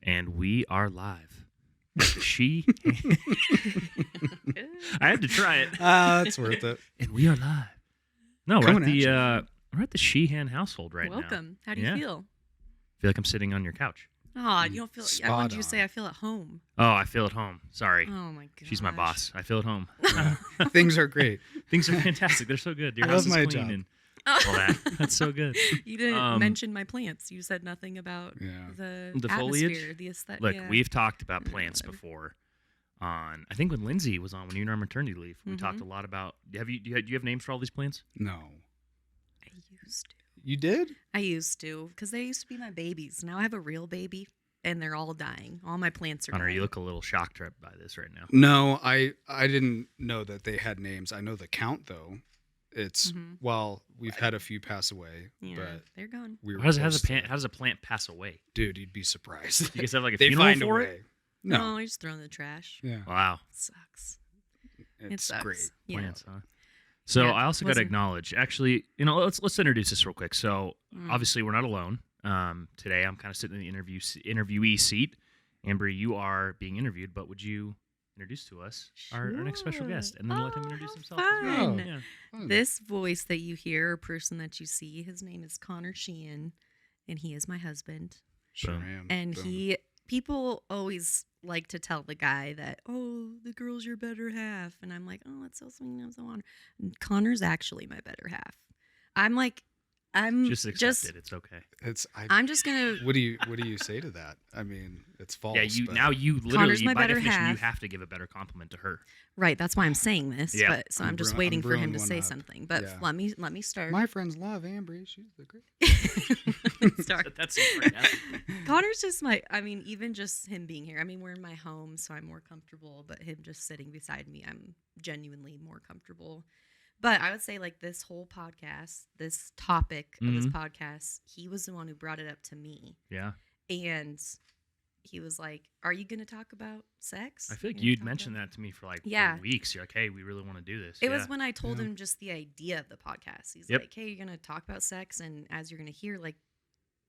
And we are live. I had to try it. It's worth it. And we are live. No, we're at the Shehan household right now. Welcome. How do you feel? I feel like I'm sitting on your couch. Oh, you don't feel. I wanted you to say I feel at home. Oh, I feel at home. Sorry. Oh my god. She's my boss. I feel at home. Things are great. Things are fantastic. They're so good. Your I house love is my clean job. and all that. That's so good. You didn't mention my plants. You said nothing about the foliage, atmosphere, the aesthetic. Look, we've talked about plants before. I think when Lindsay was on, when you were on maternity leave, we talked a lot about. Do you have names for all these plants? No. I used to. You did? I used to, because they used to be my babies. Now I have a real baby, and they're all dying. All my plants are Connor, dying. you look a little shocked by this right now. No, I didn't know that they had names. I know the count though. It's well, we've had a few pass away, but they're gone. How does a plant pass away? Dude, you'd be surprised. You guys have like a they funeral find for a it? way. No, I just throw it in the trash. Yeah. Wow. It sucks. It's sucks. great. Yeah. Plants, huh? So I also got to acknowledge, actually, let's introduce this real quick. So obviously we're not alone. Today I'm kind of sitting in the interviewee seat. Ambree, you are being interviewed, but would you introduce to us our next special guest and then let him introduce himself as well? Fun. Yeah. This voice that you hear, or person that you see, his name is Ambree Shehan, and he is my husband. Sure Boom. am. And people always like to tell the guy that, oh, the girl's your better half. And I'm like, oh, that's so sweet. I'm so honored. And Connor's actually my better half. I'm just accept it. It's okay. I'm just gonna. What do you say to that? I mean, it's false. Yeah, you literally Connor's my by better definition half. you have to give a better compliment to her. Right, that's why I'm saying this. Yeah. But so I'm just waiting for him to say up. something. But Yeah. let me start. My friends love Ambree. She's the great. Start. That's super happy. Connor's just even just him being here. I mean, we're in my home, so I'm more comfortable. But him just sitting beside me, I'm genuinely more comfortable. But I would say, like, this whole podcast, this topic of this podcast, he was the one who brought it up to me. Yeah. And he was like, are you going to talk about sex? I feel like you'd mentioned that to me for for weeks. You're like, hey, we really want to do this. It was when I told him just the idea of the podcast. He's like, hey, you're going to talk about sex. And as you're going to hear, like,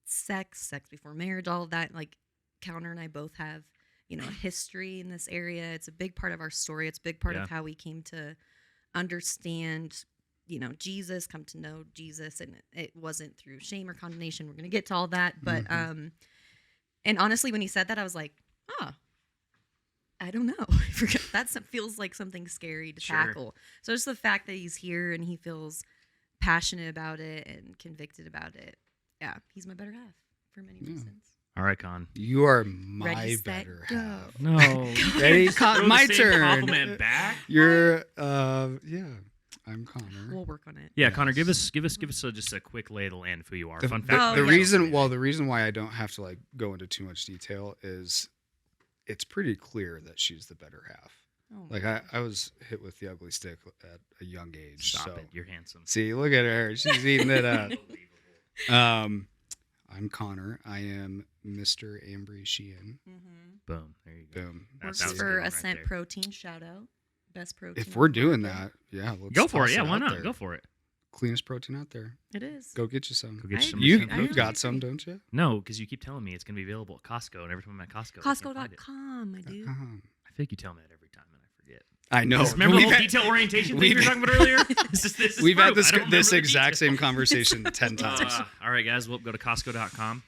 sex before marriage, all of that, like, Connor and I both have, a history in this area. It's a big part of our story. It's a big part of how we came to understand, Jesus, come to know Jesus. And it wasn't through shame or condemnation. We're going to get to all that. But, and honestly, when he said that, I was like, I don't know. That feels like something scary to tackle. So just the fact that he's here and he feels passionate about it and convicted about it. Yeah, he's my better half for many reasons. All right, Con. You are my Ready, set, better go. half. No. Ready? My turn. Compliment back. You're I'm Connor. We'll work on it. Yeah, Yes. Connor, give us just a quick lay of the land of who you are. The, Fun the, fact. the reason why I don't have to go into too much detail is it's pretty clear that she's the better half. Oh, I was hit with the ugly stick at a young age. Stop so. it. You're handsome. See, look at her. She's eating it up. I'm Connor. I am Mr. Ambree Shehan. Boom. There you go. Boom. Works for Ascent Protein. Shout out. Best protein. If we're doing that, let's go for it. toss Yeah, why out not? there. Go for it. Cleanest protein out there. It is. Go get you some. Go get you some. You've got some, don't you? No, because you keep telling me it's going to be available at Costco, and every time I'm at Costco, Costco.com, I do. I feel like you tell me that every time, and I forget. I know. Remember the whole detail orientation thing you were talking about earlier? We've had this exact same conversation 10 times. All right, guys. We'll go to Costco.com.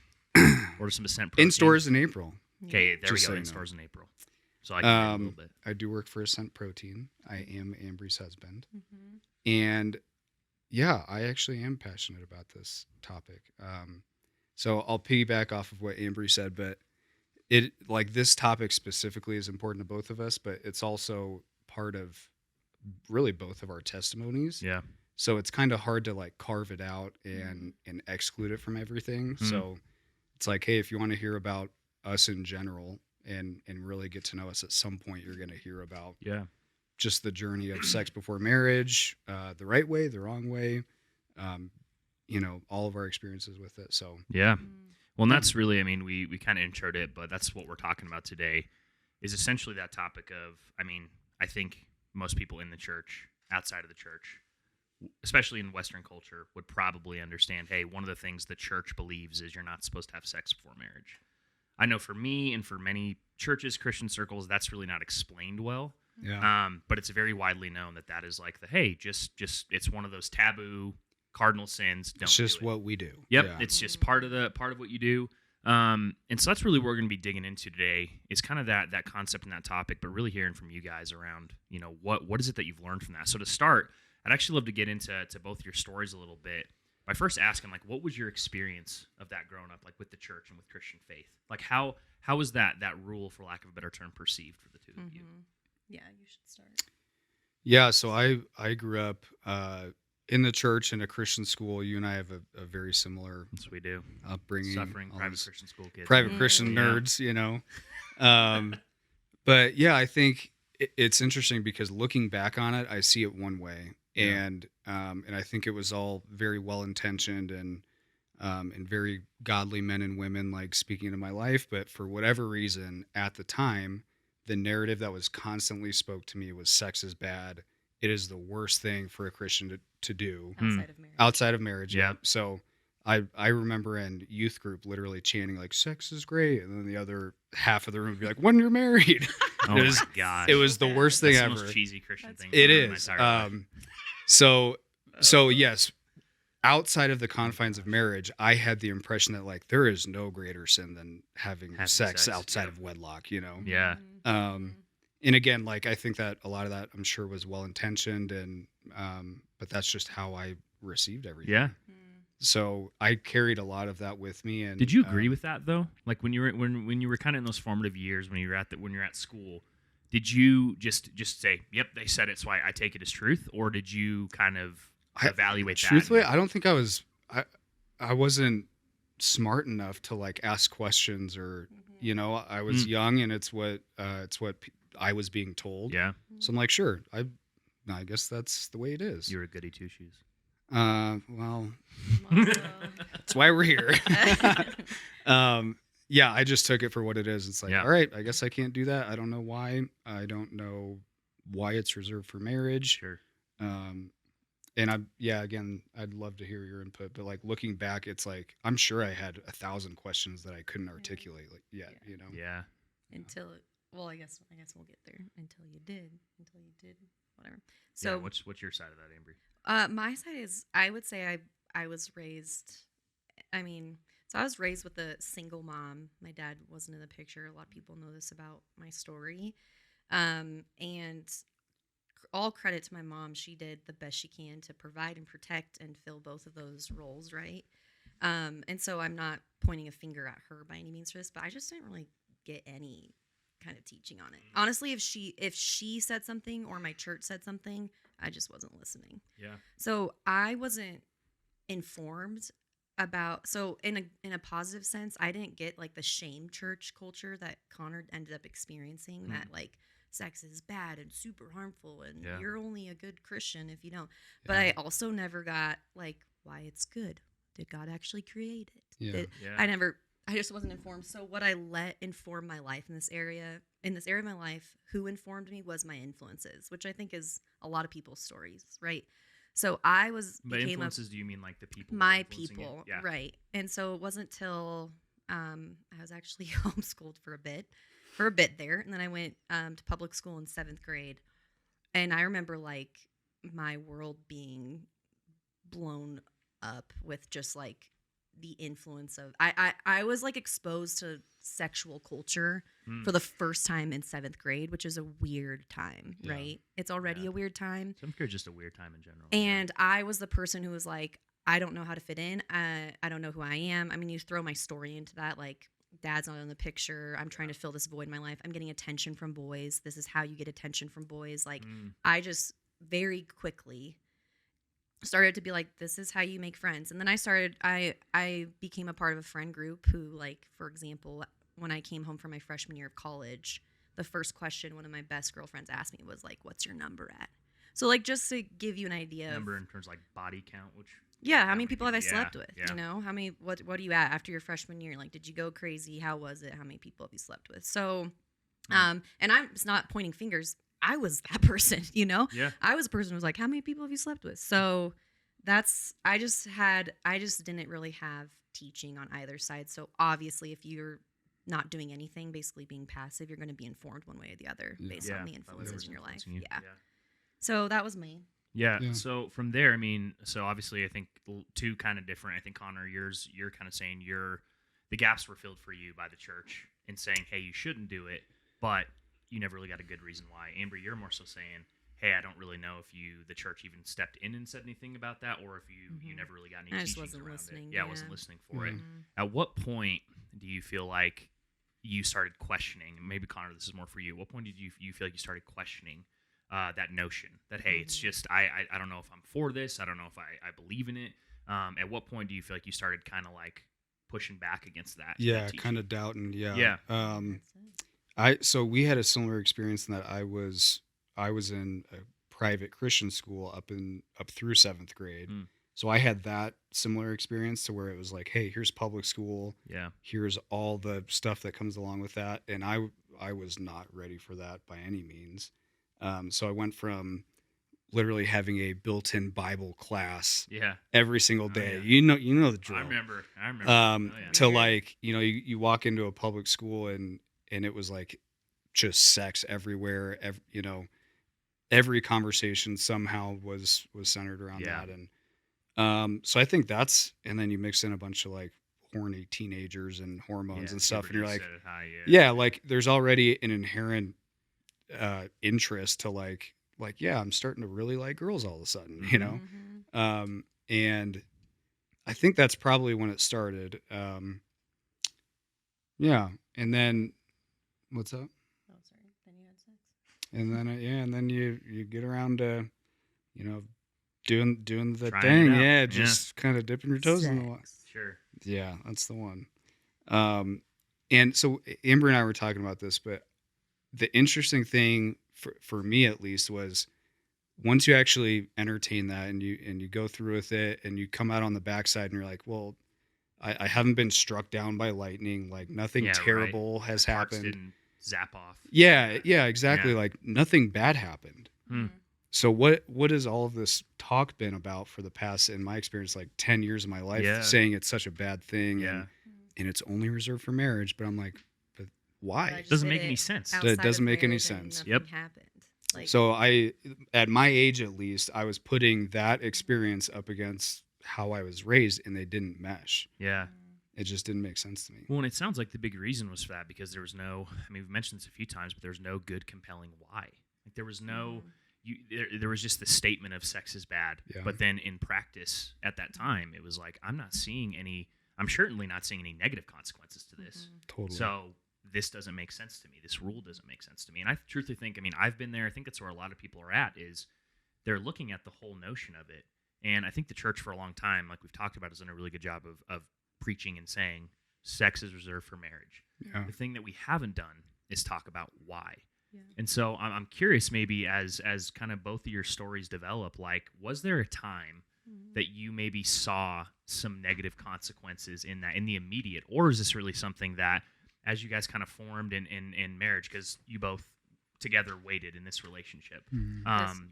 Order some Ascent Protein. In stores in April. Okay, there Just we go. so In you know. stores in April. So I can get a little bit. I do work for Ascent Protein. I am Ambree's husband. And yeah, I actually am passionate about this topic. So I'll piggyback off of what Ambree said, but this topic specifically is important to both of us, but it's also part of really both of our testimonies. Yeah. So it's kind of hard to carve it out and exclude it from everything. So it's like, hey, if you want to hear about us in general and really get to know us, at some point you're going to hear about just the journey of sex before marriage, the right way, the wrong way, all of our experiences with it. So yeah. Well, and that's really, we kind of introed it, but that's what we're talking about today is essentially that topic of, I think most people in the church, outside of the church, especially in Western culture, would probably understand, hey, one of the things the church believes is you're not supposed to have sex before marriage. I know for me and for many churches, Christian circles, that's really not explained well. Yeah. But it's very widely known that is like just it's one of those taboo cardinal sins. Don't It's just do it. what we do. Yep, Yeah. it's just part of what you do. And so that's really what we're going to be digging into today. Is kind of that concept and that topic, but really hearing from you guys around, what is it that you've learned from that. So to start, I'd actually love to get into both your stories a little bit by first asking, like, what was your experience of that growing up, like with the church and with Christian faith? Like how was that rule, for lack of a better term, perceived for the two of you? Yeah, you should start. Yeah. So I grew up in the church in a Christian school. You and I have a very similar Yes, we do. upbringing. Suffering all private these Christian school kids. private Christian Yeah. nerds, But yeah, I think it's interesting because looking back on it, I see it one way, Yeah. and I think it was all very well intentioned and very godly men and women like speaking into my life. But for whatever reason, at the time, the narrative that was constantly spoke to me was sex is bad. It is the worst thing for a Christian to do Outside of marriage. outside of marriage. Yeah. So I remember in youth group literally chanting like sex is great, and then the other half of the room would be like, when you're married. Oh It was- my god! It was the bad. worst thing That's the ever. most cheesy Christian That's thing. funny. It I've heard in my is. entire life. So yes, outside of the confines of marriage, I had the impression that like there is no greater sin than having sex outside yeah. of wedlock. Yeah. And again, like I think that a lot of that I'm sure was well intentioned, and but that's just how I received everything. Yeah. So I carried a lot of that with me. And Did you agree with that though? Like when you were when you were kind of in those formative years when you're at school, did you just say, "Yep, they said it, so I take it as truth," or did you kind of evaluate that? Truthfully, I don't think I was. I wasn't smart enough to like ask questions, or I was young, and it's what I was being told. Yeah, So I'm like, sure, I guess that's the way it is. you're a goody two shoes. Well, that's why we're here. Yeah, I just took it for what it is. It's like, Yeah. all right, I guess I can't do that. I don't know why. I don't know why it's reserved for marriage. Sure. And again, I'd love to hear your input, but like looking back, it's like, I'm sure I had 1,000 questions that I couldn't articulate yet, Yeah. Well, I guess we'll get there until you did, whatever. So what's your side of that, Ambree? my side is, I would say I was raised, so I was raised with a single mom. My dad wasn't in the picture. A lot of people know this about my story. And all credit to my mom. She did the best she can to provide and protect and fill both of those roles, right? And so I'm not pointing a finger at her by any means for this, but I just didn't really get any kind of teaching on it. Honestly, if she said something or my church said something, I just wasn't listening. Yeah. So I wasn't informed about, so in a positive sense, I didn't get like the shame church culture that Connor ended up experiencing, that like sex is bad and super harmful and you're only a good Christian if you don't. But I also never got like why it's good. Did God actually create it? I just wasn't informed. So what I let inform my life in this area of my life, who informed me was my influences, which I think is a lot of people's stories, right? So I By influences, do you mean like the people? My people, right? And so it wasn't till I was actually homeschooled for a bit there, and then I went to public school in 7th grade, and I remember like my world being blown up with just like the influence of I was like exposed to sexual culture for the first time in 7th grade, which is a weird time, right? It's already a weird time. 7th grade is just a weird time in general. And I was the person who was like, I don't know how to fit in. I don't know who I am. I mean, you throw my story into that, like dad's not in the picture. I'm trying to fill this void in my life. I'm getting attention from boys. This is how you get attention from boys. Like I just very quickly started to be like, this is how you make friends. And then I became a part of a friend group who, like, for example, when I came home from my freshman year of college, the first question one of my best girlfriends asked me was like, what's your number at? So like, just to give you an idea number in terms of like body count, which how many people have I slept with? Yeah. You know, how many, what are you at after your freshman year? Like, did you go crazy? How was it? How many people have you slept with? So, and I'm just not pointing fingers. I was that person, you know? Yeah. I was a person who was like, how many people have you slept with? So I just didn't really have teaching on either side. So obviously if you're not doing anything, basically being passive, you're going to be informed one way or the other based on the influences in your life. Yeah. So that was me. Yeah. So from there, I mean, so obviously I think two kind of different. I think Connor, you're kind of saying the gaps were filled for you by the church and saying, hey, you shouldn't do it, but you never really got a good reason why. Ambree, you're more so saying, hey, I don't really know if the church even stepped in and said anything about that, or if you never really got any teachings around it. Yeah, I wasn't listening for it. At what point do you feel like you started questioning? Maybe Connor, this is more for you. At what point did you feel like you started questioning that notion that, hey, it's just I don't know if I'm for this. I don't know if I believe in it. At what point do you feel like you started kind of like pushing back against that? Yeah, kind of doubting. Yeah. Yeah. So we had a similar experience in that I was in a private Christian school up through 7th grade. So I had that similar experience to where it was like, hey, here's public school. Yeah. Here's all the stuff that comes along with that. And I was not ready for that by any means. So I went from literally having a built-in Bible class every single day. You know the drill. I remember. To like, you walk into a public school and it was like just sex everywhere. Every conversation somehow was centered around that. And so I think and then you mix in a bunch of like horny teenagers and hormones and stuff, and you're like, like there's already an inherent interest to like, I'm starting to really like girls all of a sudden, and I think that's probably when it started. And then what's up? Oh, sorry. Then you had sex. And then and then you get around to, doing the Trying thing, just kind of dipping your toes in the water. Sure. Yeah, that's the one. And so Amber and I were talking about this, but the interesting thing for me at least was once you actually entertain that and you go through with it and you come out on the backside and you're like, well, I haven't been struck down by lightning, like nothing terrible has happened. Didn't zap off. Yeah, exactly. Yeah. Like nothing bad happened. So what has all of this talk been about for the past, in my experience, like 10 years of my life, saying it's such a bad thing and it's only reserved for marriage? But I'm like, but why? It doesn't make any sense. It doesn't make any sense. Yep. Happened. Like, so at my age at least, I was putting that experience up against how I was raised, and they didn't mesh. Yeah. It just didn't make sense to me. Well, and it sounds like the big reason was for that because there was no, we've mentioned this a few times, but there was no good, compelling why. Like there was no, there was just the statement of sex is bad. Yeah. But then in practice at that time, it was like, I'm certainly not seeing any negative consequences to this. Totally. So this doesn't make sense to me. This rule doesn't make sense to me. And I truthfully think, I've been there. I think that's where a lot of people are at, is they're looking at the whole notion of it. And I think the church for a long time, like we've talked about, has done a really good job of preaching and saying sex is reserved for marriage. Yeah. The thing that we haven't done is talk about why. Yeah. And so I'm curious, maybe as kind of both of your stories develop, like, was there a time that you maybe saw some negative consequences in the immediate, or is this really something that, as you guys kind of formed in marriage, because you both together waited in this relationship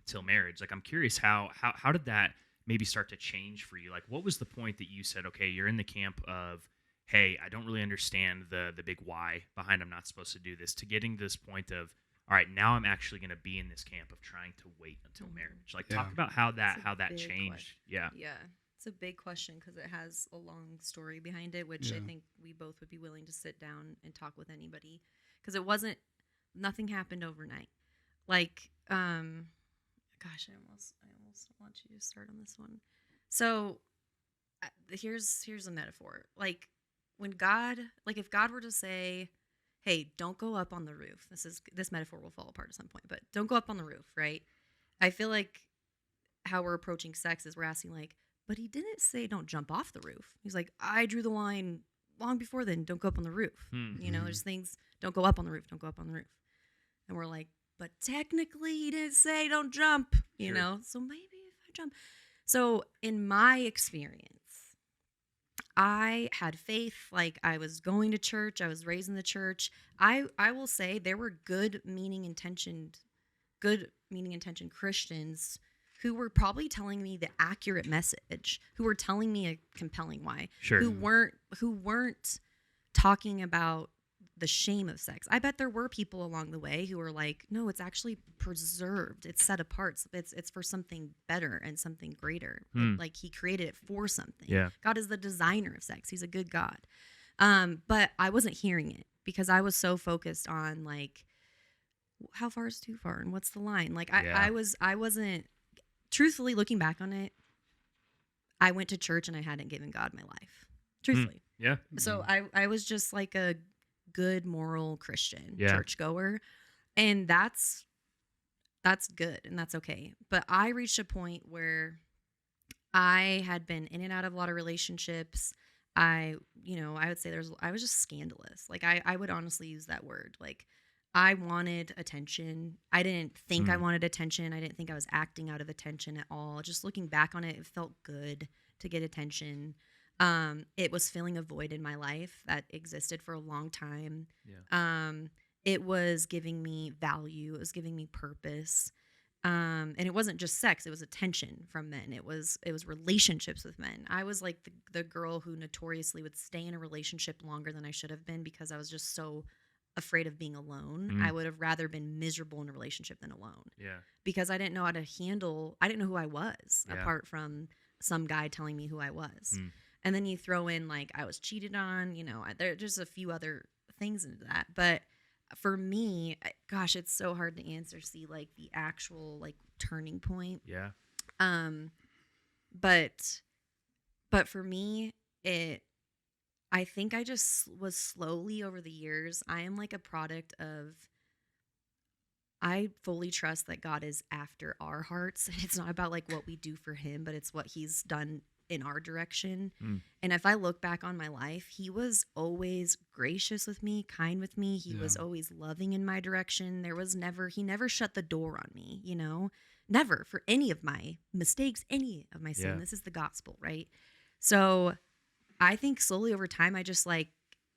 till marriage? Like, I'm curious how did that maybe start to change for you? Like, what was the point that you said, okay, you're in the camp of, hey, I don't really understand the big why behind I'm not supposed to do this, to getting to this point of, all right, now I'm actually going to be in this camp of trying to wait until marriage. Like, talk about how that changed. Yeah. It's a big question because it has a long story behind it, which I think we both would be willing to sit down and talk with anybody, because nothing happened overnight. Like, gosh, I almost want you to start on this one. So here's a metaphor. Like, if God were to say, hey, don't go up on the roof. This metaphor will fall apart at some point, but don't go up on the roof, right? I feel like how we're approaching sex is we're asking like, but he didn't say don't jump off the roof. He's like, I drew the line long before then, don't go up on the roof. There's things, don't go up on the roof, don't go up on the roof. And we're like, but technically he didn't say don't jump, you know? So maybe if I jump. So in my experience, I had faith. Like, I was going to church. I was raised in the church. I will say there were good meaning intentioned Christians who were probably telling me the accurate message, who were telling me a compelling why, who weren't talking about the shame of sex. I bet there were people along the way who were like, no, it's actually preserved. It's set apart. It's for something better and something greater. Like he created it for something. Yeah. God is the designer of sex. He's a good God. But I wasn't hearing it because I was so focused on like, how far is too far and what's the line? Like I wasn't, truthfully looking back on it, I went to church and I hadn't given God my life. Truthfully. Yeah. So I was just like a good moral Christian churchgoer, and that's good and that's okay. But I reached a point where I had been in and out of a lot of relationships. I would say I was just scandalous. Like I would honestly use that word. Like I wanted attention. I didn't think I wanted attention. I didn't think I was acting out of attention at all. Just looking back on it, it felt good to get attention. It was filling a void in my life that existed for a long time. Yeah. It was giving me value. It was giving me purpose. And it wasn't just sex. It was attention from men. It was relationships with men. I was like the girl who notoriously would stay in a relationship longer than I should have been because I was just so afraid of being alone. I would have rather been miserable in a relationship than alone. Yeah. Because I didn't know how to handle, I didn't know who I was apart from some guy telling me who I was. And then you throw in like I was cheated on, there's just a few other things into that. But for me, gosh, it's so hard to answer, see like the actual like turning point. Yeah. But for me, I think I just was slowly over the years. I am like a product of, I fully trust that God is after our hearts. It's not about like what we do for him, but it's what he's done in our direction. And if I look back on my life, he was always gracious with me, kind with me. He was always loving in my direction. He never shut the door on me, never for any of my mistakes, any of my sin. This is the gospel, right? So I think slowly over time, I just like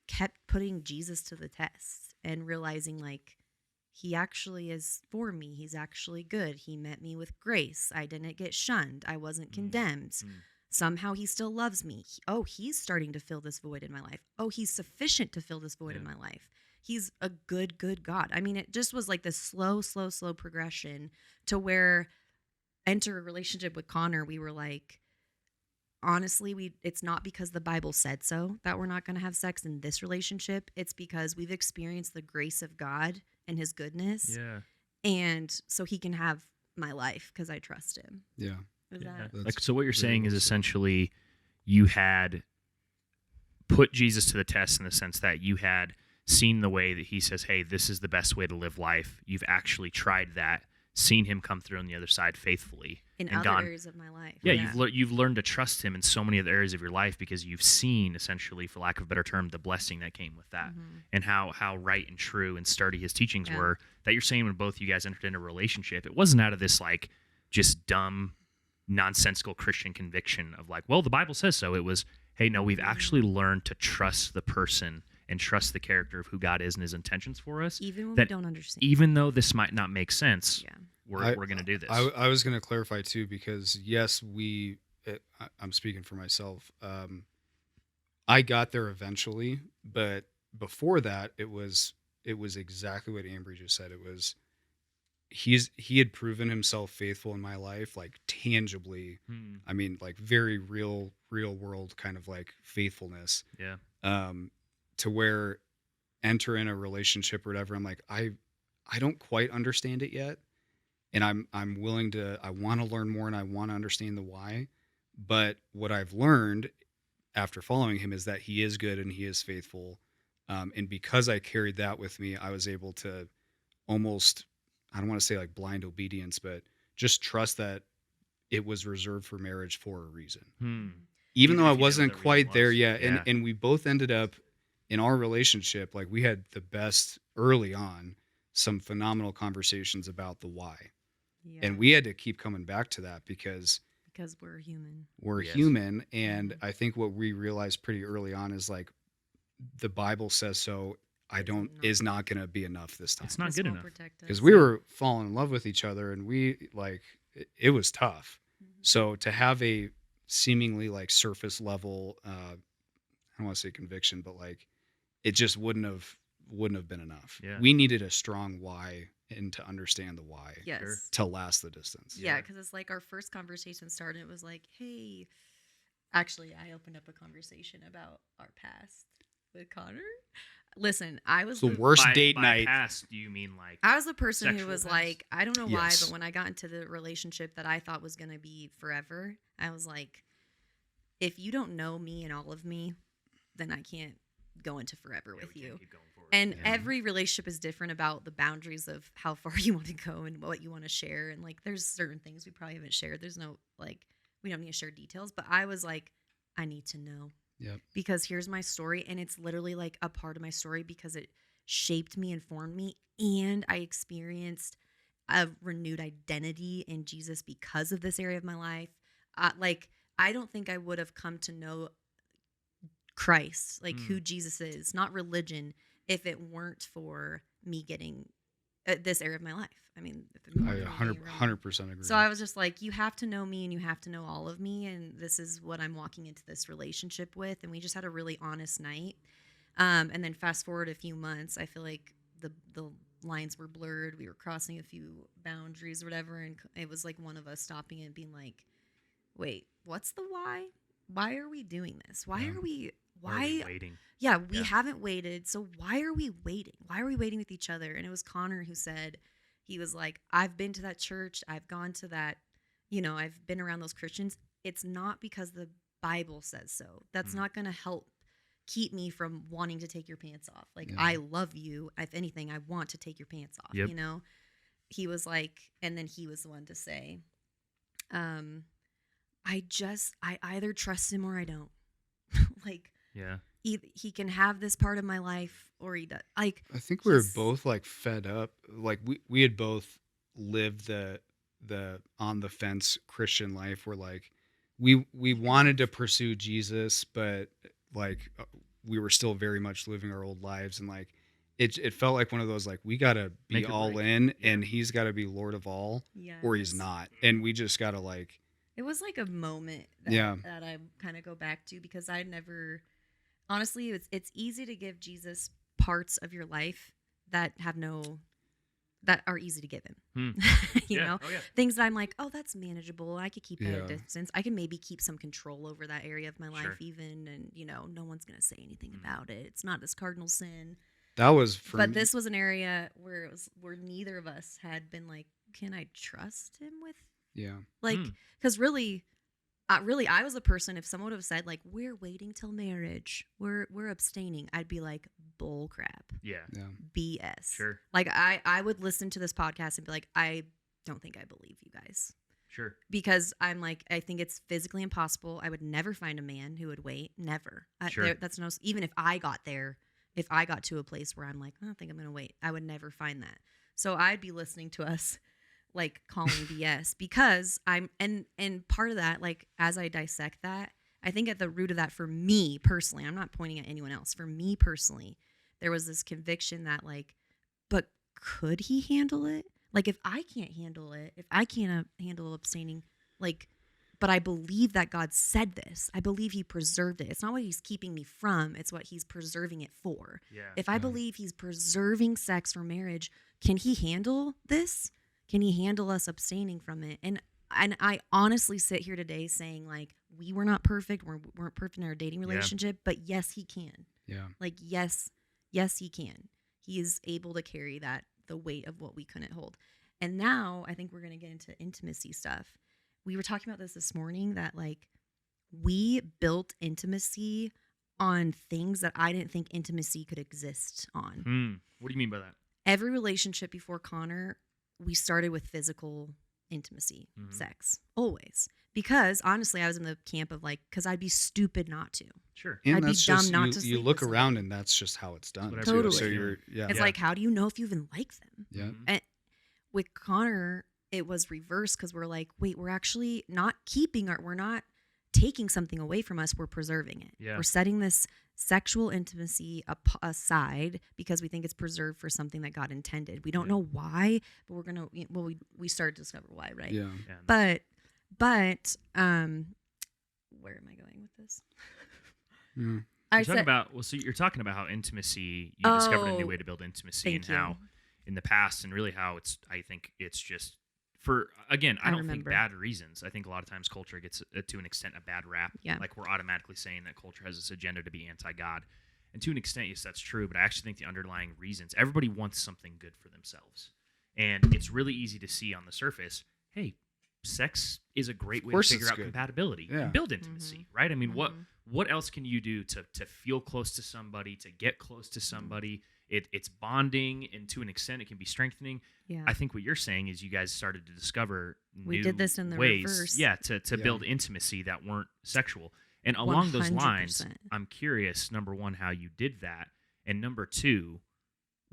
kept putting Jesus to the test and realizing like he actually is for me. He's actually good. He met me with grace. I didn't get shunned. I wasn't condemned. Somehow he still loves me. He's starting to fill this void in my life. He's sufficient to fill this void in my life. He's a good, good God. I mean, it just was like this slow progression to where enter a relationship with Connor. We were like, honestly, it's not because the Bible said so that we're not going to have sex in this relationship. It's because we've experienced the grace of God and his goodness. Yeah. And so he can have my life because I trust him. Yeah. Like, so what you're saying is essentially you had put Jesus to the test in the sense that you had seen the way that he says, hey, this is the best way to live life. You've actually tried that, seen him come through on the other side faithfully. In other areas of my life. Yeah. You've learned to trust him in so many other areas of your life because you've seen, essentially, for lack of a better term, the blessing that came with that. And how right and true and sturdy his teachings were. That you're saying when both you guys entered into a relationship, it wasn't out of this like just dumb, nonsensical Christian conviction of like, well, the Bible says so. It was, hey, no, we've actually learned to trust the person and trust the character of who God is and his intentions for us. Even when we don't understand. Even though this might not make sense, we're going to do this. I was going to clarify too, because yes, I'm speaking for myself. I got there eventually, but before that, it was exactly what Ambree just said. It was, he had proven himself faithful in my life, like tangibly. I mean, like very real world kind of like faithfulness. Yeah. To where enter in a relationship or whatever, I'm like, I don't quite understand it yet. And I'm willing to, I want to learn more and I want to understand the why. But what I've learned after following him is that he is good and he is faithful. And because I carried that with me, I was able to almost, I don't want to say like blind obedience, but just trust that it was reserved for marriage for a reason. Even though I wasn't quite there yet. Yeah. And we both ended up in our relationship, like we had the best early on, some phenomenal conversations about the why. Yeah. And we had to keep coming back to that because we're human. We're human. And I think what we realized pretty early on is like, the Bible says so. Is not going to be enough this time. It's not good enough. Because we were falling in love with each other and we like, it was tough. So to have a seemingly like surface level, I don't want to say conviction, but like, it just wouldn't have wouldn't have been enough. Yeah. We needed a strong why and to understand the why Yes. to last the distance. Yeah, because it's like our first conversation started. It was like, hey, actually, I opened up a conversation about our past with Connor. Listen, I was It's the worst date by night. past, do you mean like I was the person who sexual was past? like, I don't know why, Yes. but when I got into the relationship that I thought was going to be forever, I was like, if you don't know me and all of me, then I can't go into forever with we you. can't keep going forward. And Yeah. every relationship is different about the boundaries of how far you want to go and what you want to share. And like, there's certain things we probably haven't shared. There's no, like, we don't need to share details, but I was like, I need to know. Yep. Because here's my story. And it's literally like a part of my story because it shaped me and formed me. And I experienced a renewed identity in Jesus because of this area of my life. Like, I don't think I would have come to know Christ, like who Jesus is, not religion, if it weren't for me getting this area of my life. I mean, I 100% agree. so I was just like, you have to know me and you have to know all of me. And this is what I'm walking into this relationship with. And we just had a really honest night. And then fast forward a few months, I feel like the lines were blurred. We were crossing a few boundaries or whatever. And it was like one of us stopping and being like, wait, what's the why? Why are we doing this? Why are we waiting? Yeah, we haven't waited. So why are we waiting? Why are we waiting with each other? And it was Connor who said, he was like, I've been to that church. I've gone to that, I've been around those Christians. It's not because the Bible says so. That's not going to help keep me from wanting to take your pants off. Like, I love you. If anything, I want to take your pants off, He was like, and then he was the one to say, I either trust him or I don't. Like, he can have this part of my life or he does. Like, I think we were both like fed up. Like we had both lived the on the fence Christian life where like we wanted to pursue Jesus, but like we were still very much living our old lives, and like it felt like one of those like we gotta be all in, and he's got to be Lord of all, or he's not, and we just gotta like. It was like a moment that I kind of go back to because I never, honestly, it's easy to give Jesus parts of your life that are easy to give him. you know, things that I'm like, oh, that's manageable. I could keep that at a distance. I can maybe keep some control over that area of my life even. And, no one's going to say anything about it. It's not this cardinal sin. That was for me. This was an area where where neither of us had been like, can I trust him with? Yeah. Like, because really, I was the person, if someone would have said, like, we're waiting till marriage, we're abstaining, I'd be like, bull crap. Yeah. BS. Sure. Like, I would listen to this podcast and be like, I don't think I believe you guys. Sure. Because I'm like, I think it's physically impossible. I would never find a man who would wait. Never. Sure. Even if I got there, if I got to a place where I'm like, I don't think I'm going to wait, I would never find that. So I'd be listening to us like calling BS because and part of that, like as I dissect that, I think at the root of that for me personally, I'm not pointing at anyone else. For me personally, there was this conviction that like, but could he handle it? Like if I can't handle it, if I can't handle abstaining, like, but I believe that God said this. I believe he preserved it. It's not what he's keeping me from. It's what he's preserving it for. Yeah. If I believe he's preserving sex for marriage, can he handle this? Can he handle us abstaining from it? And I honestly sit here today saying, like, we were not perfect. We weren't perfect in our dating relationship, but yes, he can. Yeah. Like, yes, he can. He is able to carry the weight of what we couldn't hold. And now I think we're going to get into intimacy stuff. We were talking about this morning that, like, we built intimacy on things that I didn't think intimacy could exist on. What do you mean by that? Every relationship before Connor, we started with physical intimacy, sex, always. Because honestly, I was in the camp of like, because I'd be stupid not to. Sure. And I'd be that's dumb just, not to sleep you look with around and that's just how it's done. Totally. So It's like, how do you know if you even like them? Yeah. And with Connor, it was reversed because we're like, wait, we're actually not we're not taking something away from us. We're preserving it. Yeah. We're setting this sexual intimacy aside because we think it's preserved for something that God intended. We don't know why, but we're going to, we started to discover why, right? Yeah. But where am I going with this? So you're talking about how intimacy, you discovered a new way to build intimacy, and how in the past, and really how I think it's just for, again, I don't think bad reasons. I think a lot of times culture gets to an extent a bad rap. Yeah. Like we're automatically saying that culture has this agenda to be anti-God. And to an extent, yes, that's true. But I actually think the underlying reasons, everybody wants something good for themselves. And it's really easy to see on the surface, hey, sex is a great way to figure out compatibility and build intimacy, right? I mean, what else can you do to feel close to somebody, to get close to somebody? It's bonding, and to an extent, it can be strengthening. Yeah. I think what you're saying is you guys started to discover we new did this in the ways, reverse. to build intimacy that weren't sexual. And along 100%. Those lines, I'm curious, number one, how you did that, and number two,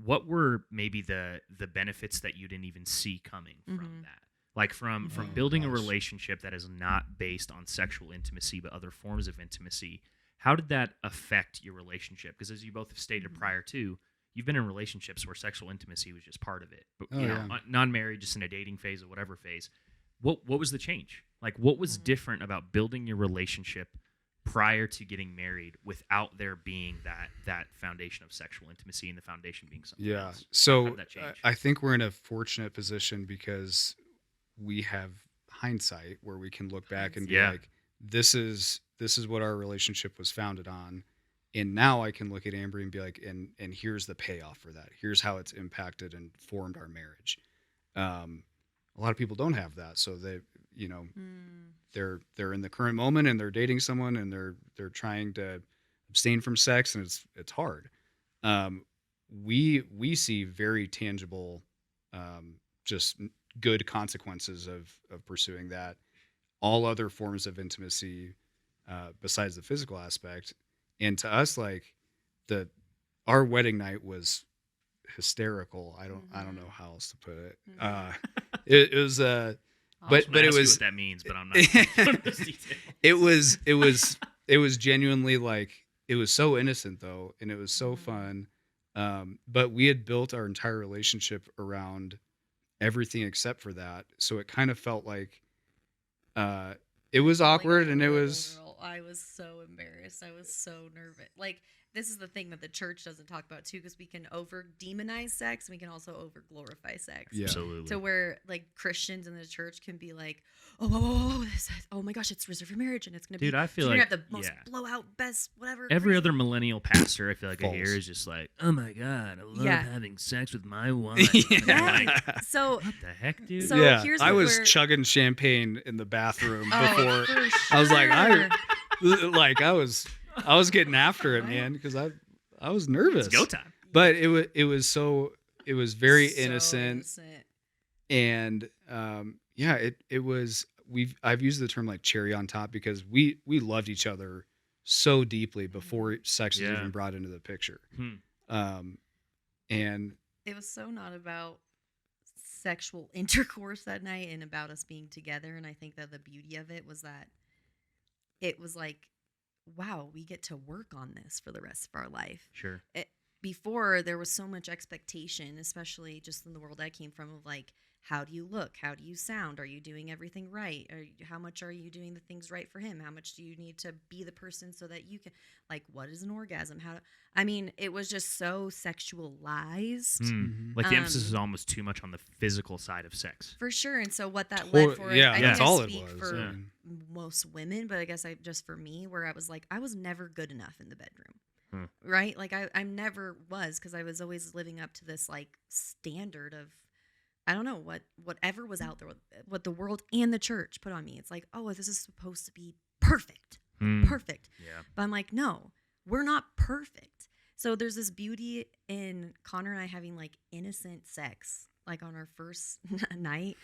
what were maybe the benefits that you didn't even see coming from that? Like from building a relationship that is not based on sexual intimacy but other forms of intimacy, how did that affect your relationship? Because as you both have stated prior to, you've been in relationships where sexual intimacy was just part of it. But, non-married, just in a dating phase or whatever phase. What was the change? Like, what was different about building your relationship prior to getting married without there being that foundation of sexual intimacy and the foundation being something else? So I think we're in a fortunate position because we have hindsight where we can look back and be like, this is what our relationship was founded on. And now I can look at Ambree and be like, and here's the payoff for that. Here's how it's impacted and formed our marriage. A lot of people don't have that. So they, they're in the current moment and they're dating someone and they're trying to abstain from sex, and it's hard. We see very tangible, just good consequences of pursuing that. All other forms of intimacy, besides the physical aspect. And to us, like our wedding night was hysterical. I don't know how else to put it. It was but it was what that means, but I'm not this detail. It was genuinely like, it was so innocent though, and it was so fun. But we had built our entire relationship around everything except for that. So it kind of felt like it was awkward, and it was I was so embarrassed. I was so nervous. Like, this is the thing that the church doesn't talk about too, because we can over demonize sex and we can also over glorify sex. Yeah. Absolutely. So where like Christians in the church can be like, oh my gosh, it's reserved for marriage, and it's gonna be, I feel like have the most blowout, best, whatever. Every other millennial pastor, I feel like I hear is just like, oh my God, I love having sex with my wife. So what the heck, dude? So here's I was chugging champagne in the bathroom before. Sure. I was like, I was getting after it, man, because I was nervous. It's go time. But it was very innocent. And it was, I've used the term like cherry on top, because we loved each other so deeply before sex was even brought into the picture. And it was so not about sexual intercourse that night and about us being together. And I think that the beauty of it was that it was like, wow, we get to work on this for the rest of our life. Sure. Before, there was so much expectation, especially just in the world I came from, of like, how do you look? How do you sound? Are you doing everything right? How much are you doing the things right for him? How much do you need to be the person so that you can, like, what is an orgasm? It was just so sexualized. Like the emphasis is almost too much on the physical side of sex. For sure. And so what that led for, that's all it was. For most women, but I guess just for me, where I was like, I was never good enough in the bedroom. Right? Like I never was, because I was always living up to this like standard of, I don't know, whatever was out there, what the world and the church put on me. It's like, oh, this is supposed to be perfect. Perfect. Yeah. But I'm like, no, we're not perfect. So there's this beauty in Connor and I having like innocent sex, like on our first night.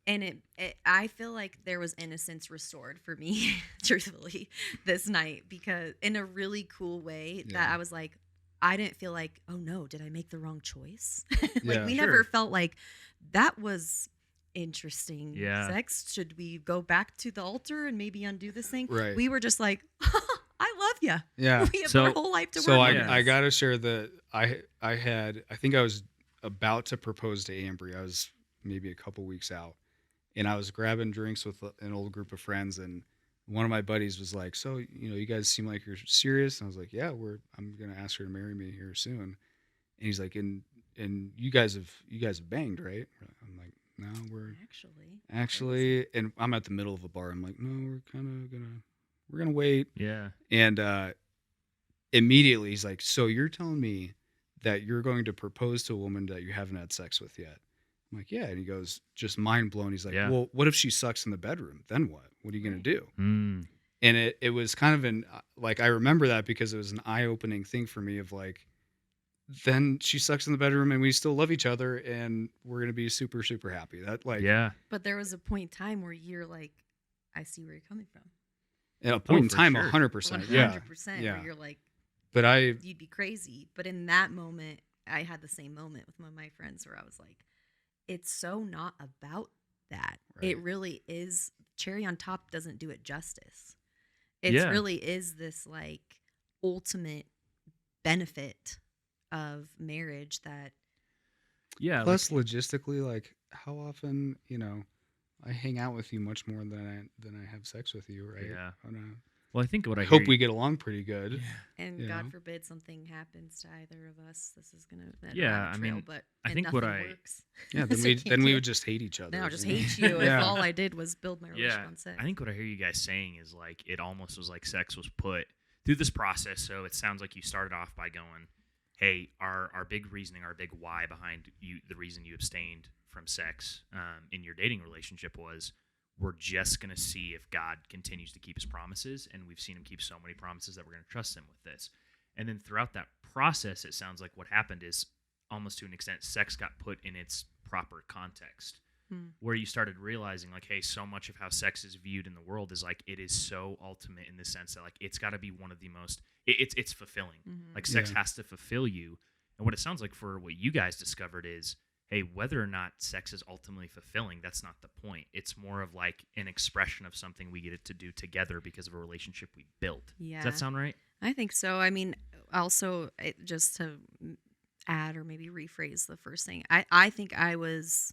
And I feel like there was innocence restored for me, truthfully, this night, because in a really cool way that I was like, I didn't feel like, oh no, did I make the wrong choice? We never felt like that was interesting sex. Should we go back to the altar and maybe undo this thing? Right. We were just like, I love you. Yeah. We have our whole life to work So on. I got to share that I think I was about to propose to Ambree. I was maybe a couple weeks out, and I was grabbing drinks with an old group of friends, and one of my buddies was like, "So, you guys seem like you're serious." And I was like, "Yeah, I'm gonna ask her to marry me here soon." And he's like, "And you guys have banged, right?" I'm like, "No, we're actually." And I'm at the middle of a bar. I'm like, "No, we're gonna wait." Yeah. And immediately he's like, "So you're telling me that you're going to propose to a woman that you haven't had sex with yet?" I'm like, "Yeah." And he goes, just mind blown. He's like, Yeah. "Well, what if she sucks in the bedroom? Then what? What are you going to do?" Mm. And it was kind of like, I remember that because it was an eye-opening thing for me of like, then she sucks in the bedroom and we still love each other and we're going to be super, super happy. That like, Yeah. But there was a point in time where you're like, I see where you're coming from. at a point in for time, sure. 100%. 100%. Yeah. Where you're like, But you'd be crazy. But in that moment, I had the same moment with one of my friends where I was like, it's so not about that. Right. It really is. Cherry on top doesn't do it justice. It really is this like ultimate benefit of marriage that. Yeah. plus logistically, like how often, I hang out with you much more than I have sex with you, right? Yeah. I don't know. Well, I think what I hope hear we get along pretty good. And God forbid something happens to either of us. This is gonna Yeah, I mean, mean, but I think what nothing I- works. Yeah, then So we you can't then we do would it. just hate each other. Then I'll just you know? hate you Yeah. if all I did was build my relationship Yeah. on sex. I think what I hear you guys saying is like it almost was like sex was put through this process. So it sounds like you started off by going, "Hey, our big reasoning, our big why behind you, the reason you abstained from sex in your dating relationship was we're just going to see if God continues to keep his promises. And we've seen him keep so many promises that we're going to trust him with this." And then throughout that process, it sounds like what happened is almost to an extent, sex got put in its proper context. Where you started realizing like, hey, so much of how sex is viewed in the world is like it is so ultimate in the sense that like it's got to be one of the most it's fulfilling. Like sex has to fulfill you. And what it sounds like for what you guys discovered is, hey, whether or not sex is ultimately fulfilling, that's not the point. It's more of like an expression of something we get to do together because of a relationship we built. Yeah. Does that sound right? I think so. I mean, also just to add or maybe rephrase the first thing, I think I was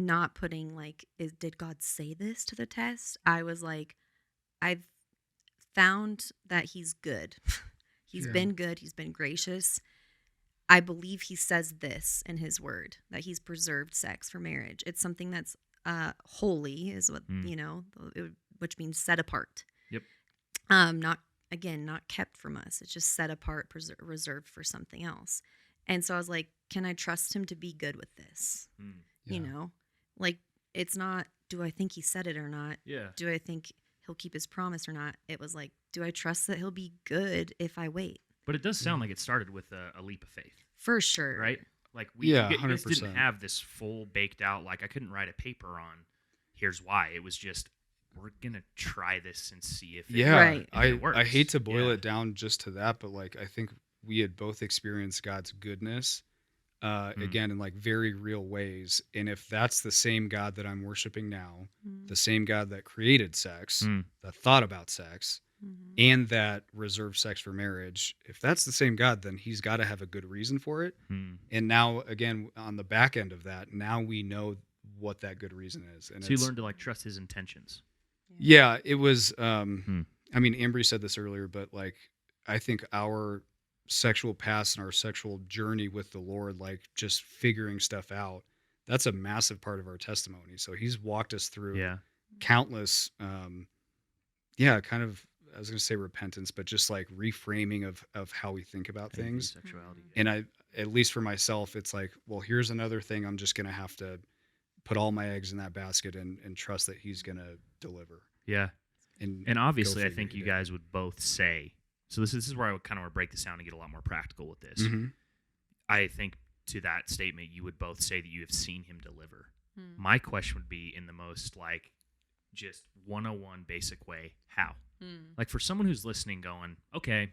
not putting like, did God say this to the test? I was like, I've found that he's good. He's been good. He's been gracious. I believe he says this in his word, that he's preserved sex for marriage. It's something that's holy is what, which means set apart. Yep. Not kept from us. It's just set apart, reserved for something else. And so I was like, can I trust him to be good with this? Like it's not, do I think he said it or not? Yeah. Do I think he'll keep his promise or not? It was like, do I trust that he'll be good if I wait? But it does sound like it started with a leap of faith. For sure. Right? Like Yeah, you guys 100%. didn't have this full baked out, like I couldn't write a paper on here's why. It was just, we're going to try this and see if it works. I hate to boil Yeah. it down just to that, but like I think we had both experienced God's goodness again in like very real ways. And if that's the same God that I'm worshiping now, the same God that created sex, that thought about sex, and that reserved sex for marriage, if that's the same God, then he's got to have a good reason for it. And now again, on the back end of that, now we know what that good reason is. And so you learned to like trust his intentions. Yeah, it was I mean, Ambree said this earlier, but like I think our sexual past and our sexual journey with the Lord, like just figuring stuff out, that's a massive part of our testimony. So he's walked us through countless kind of, I was going to say repentance, but just like reframing of how we think about things. Sexuality. And I, at least for myself, it's like, well, here's another thing I'm just going to have to put all my eggs in that basket and trust that he's going to deliver. Yeah. And obviously, I think you did. guys would both say, so this is where I would kind of want to break this down and get a lot more practical with this. I think to that statement, you would both say that you have seen him deliver. My question would be in the most like just 101 basic way, how? Like for someone who's listening going, okay,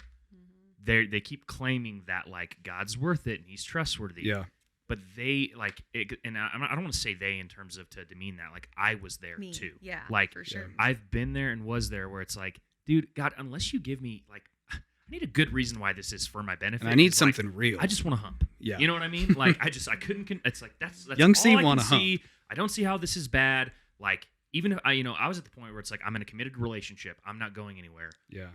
they keep claiming that like God's worth it and he's trustworthy. Yeah. But they like it, and I don't want to say they in terms of to demean that. Like I was there too. Yeah. Like for sure. I've been there and was there where it's like, dude, God, unless you give me like, I need a good reason why this is for my benefit. And I need It's something like, real. I just want to hump. Yeah. You know what I mean? Like I couldn't. It's like that's Young all C I wanna can see. I don't see how this is bad. Like even if I was at the point where it's like, I'm in a committed relationship. I'm not going anywhere. Yeah.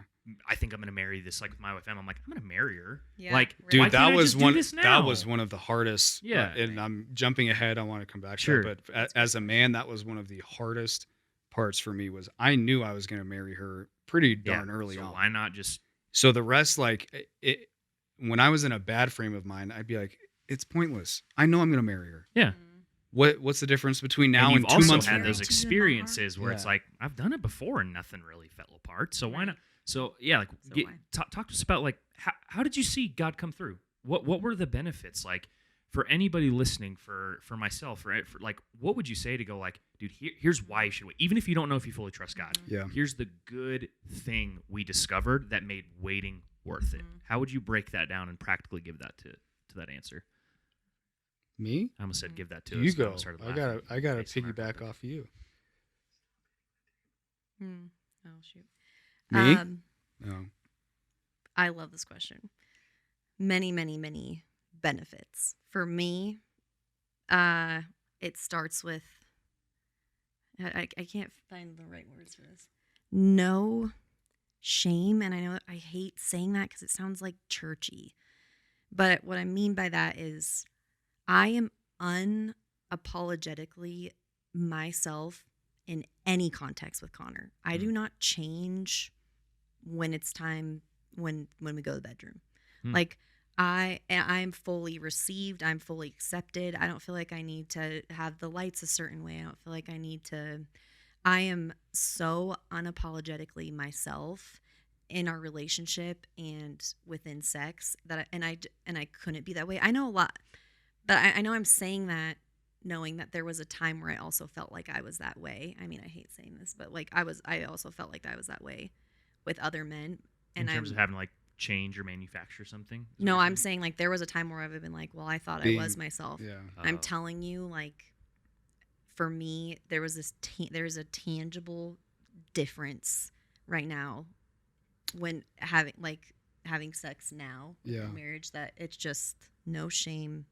I think I'm going to marry this, like with my wife, and I'm like, I'm going to marry her. Yeah, Like, right. Dude, why can't I just do this now? that was one of the hardest. Yeah. And I'm jumping ahead. I want to come back to Sure. that, but as a man, that was one of the hardest parts for me. Was I knew I was going to marry her pretty darn early so on. why not just? So the rest, like when I was in a bad frame of mind, I'd be like, it's pointless. I know I'm going to marry her. Yeah. What's the difference between now and you've 2 also months had from now? those experiences where it's Yeah. like, I've done it before and nothing really fell apart. So why Right. not? So yeah, like So why? talk to us about like how did you see God come through? What were the benefits like for anybody listening? For myself, for like, what would you say to go like, dude? Here's why you should wait, even if you don't know if you fully trust God. Yeah. Here's the good thing we discovered that made waiting worth it. How would you break that down and practically give that to that answer? Me? I almost said give that to You us. go. Started I gotta based on our piggyback topic. off of you. Oh shoot. Me? No. I love this question. Many, many, many benefits. For me, it starts with I can't find the right words for this. No shame, and I know I hate saying that because it sounds like churchy. But what I mean by that is I am unapologetically myself in any context with Connor. I do not change when it's time when we go to the bedroom. Like I'm fully received, I'm fully accepted. I don't feel like I need to have the lights a certain way. I don't feel like I am so unapologetically myself in our relationship and within sex that I couldn't be that way. I know a lot, but I know I'm saying that knowing that there was a time where I also felt like I was that way. I mean, I hate saying this, but like I also felt like I was that way with other men. And in terms of having like change or manufacture something. No, I'm saying like there was a time where I've been like, well, I thought I was myself. Yeah. I'm telling you, like, for me, there was there's a tangible difference right now when having sex now in marriage, that it's just no shame.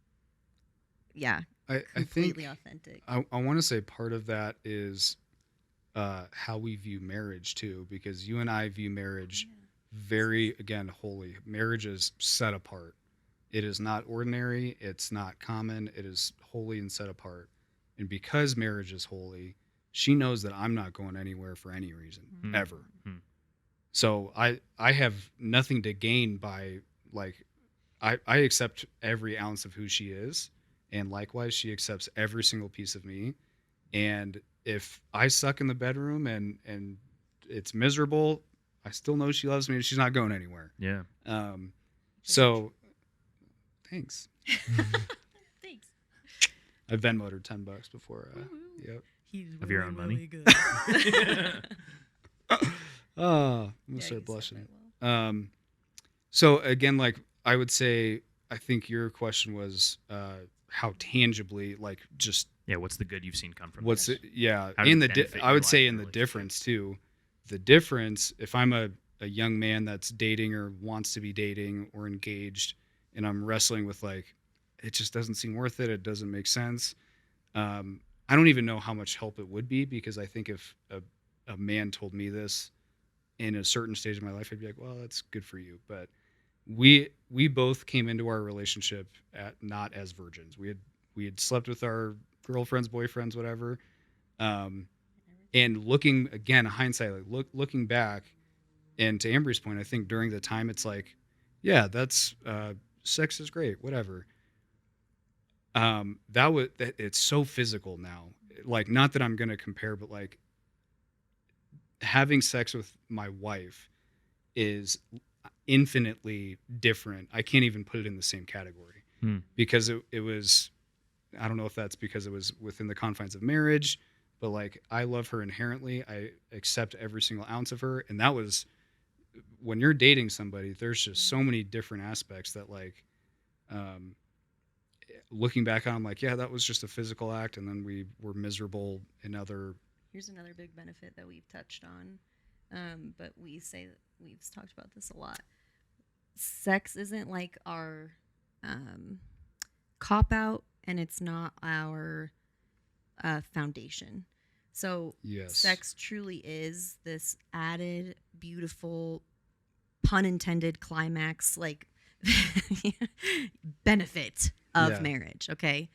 Yeah. I Completely think authentic. I want to say part of that is how we view marriage too, because you and I view marriage very, again, holy. Marriage is set apart. It is not ordinary. It's not common. It is holy and set apart. And because marriage is holy, she knows that I'm not going anywhere for any reason, ever. So I have nothing to gain by, like, I accept every ounce of who she is. And likewise, she accepts every single piece of me. And if I suck in the bedroom and it's miserable, I still know she loves me and she's not going anywhere. Yeah. So thanks. Thanks. I've Venmo'd her $10 before. Yep. He's Of your own money? good. I'm gonna start blushing. So again, like I would say, I think your question was how tangibly, like, just what's the good you've seen come from what's this? it? Yeah, How does in it the benefit I your would life say and in the relationship? difference too. The difference, if I'm a young man that's dating or wants to be dating or engaged, and I'm wrestling with like, it just doesn't seem worth it. It doesn't make sense. I don't even know how much help it would be, because I think if a man told me this in a certain stage of my life, I'd be like, well, that's good for you. But we both came into our relationship not as virgins. We had slept with our girlfriends, boyfriends, whatever. And looking again, hindsight, like looking back, and to Ambree's point, I think during the time it's like, yeah, that's sex is great, whatever. It's so physical now. Like, not that I'm gonna compare, but like having sex with my wife is infinitely different. I can't even put it in the same category because it was, I don't know if that's because it was within the confines of marriage, but like I love her inherently. I accept every single ounce of her. And that was, when you're dating somebody, there's just so many different aspects that, like, looking back on, I'm like, yeah, that was just a physical act. And then we were miserable in other. Here's another big benefit that we've touched on. But we've talked about this a lot. Sex isn't like our cop out, and it's not our foundation. So Yes. sex truly is this added, beautiful, pun intended climax, like benefit of marriage. Okay.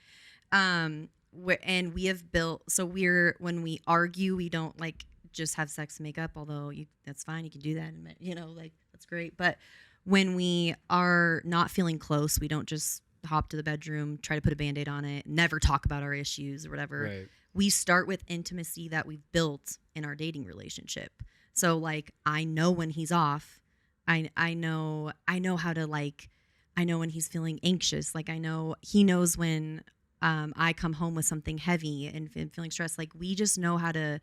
And we have built, so when we argue, we don't like just have sex to make up, although that's fine. You can do that. And, like that's great. But when we are not feeling close, we don't just hop to the bedroom, try to put a Band-Aid on it, never talk about our issues or whatever. Right. We start with intimacy that we've built in our dating relationship. So like, I know when he's off. I know how to like, I know when he's feeling anxious. Like he knows when I come home with something heavy and feeling stressed. Like we just know how to,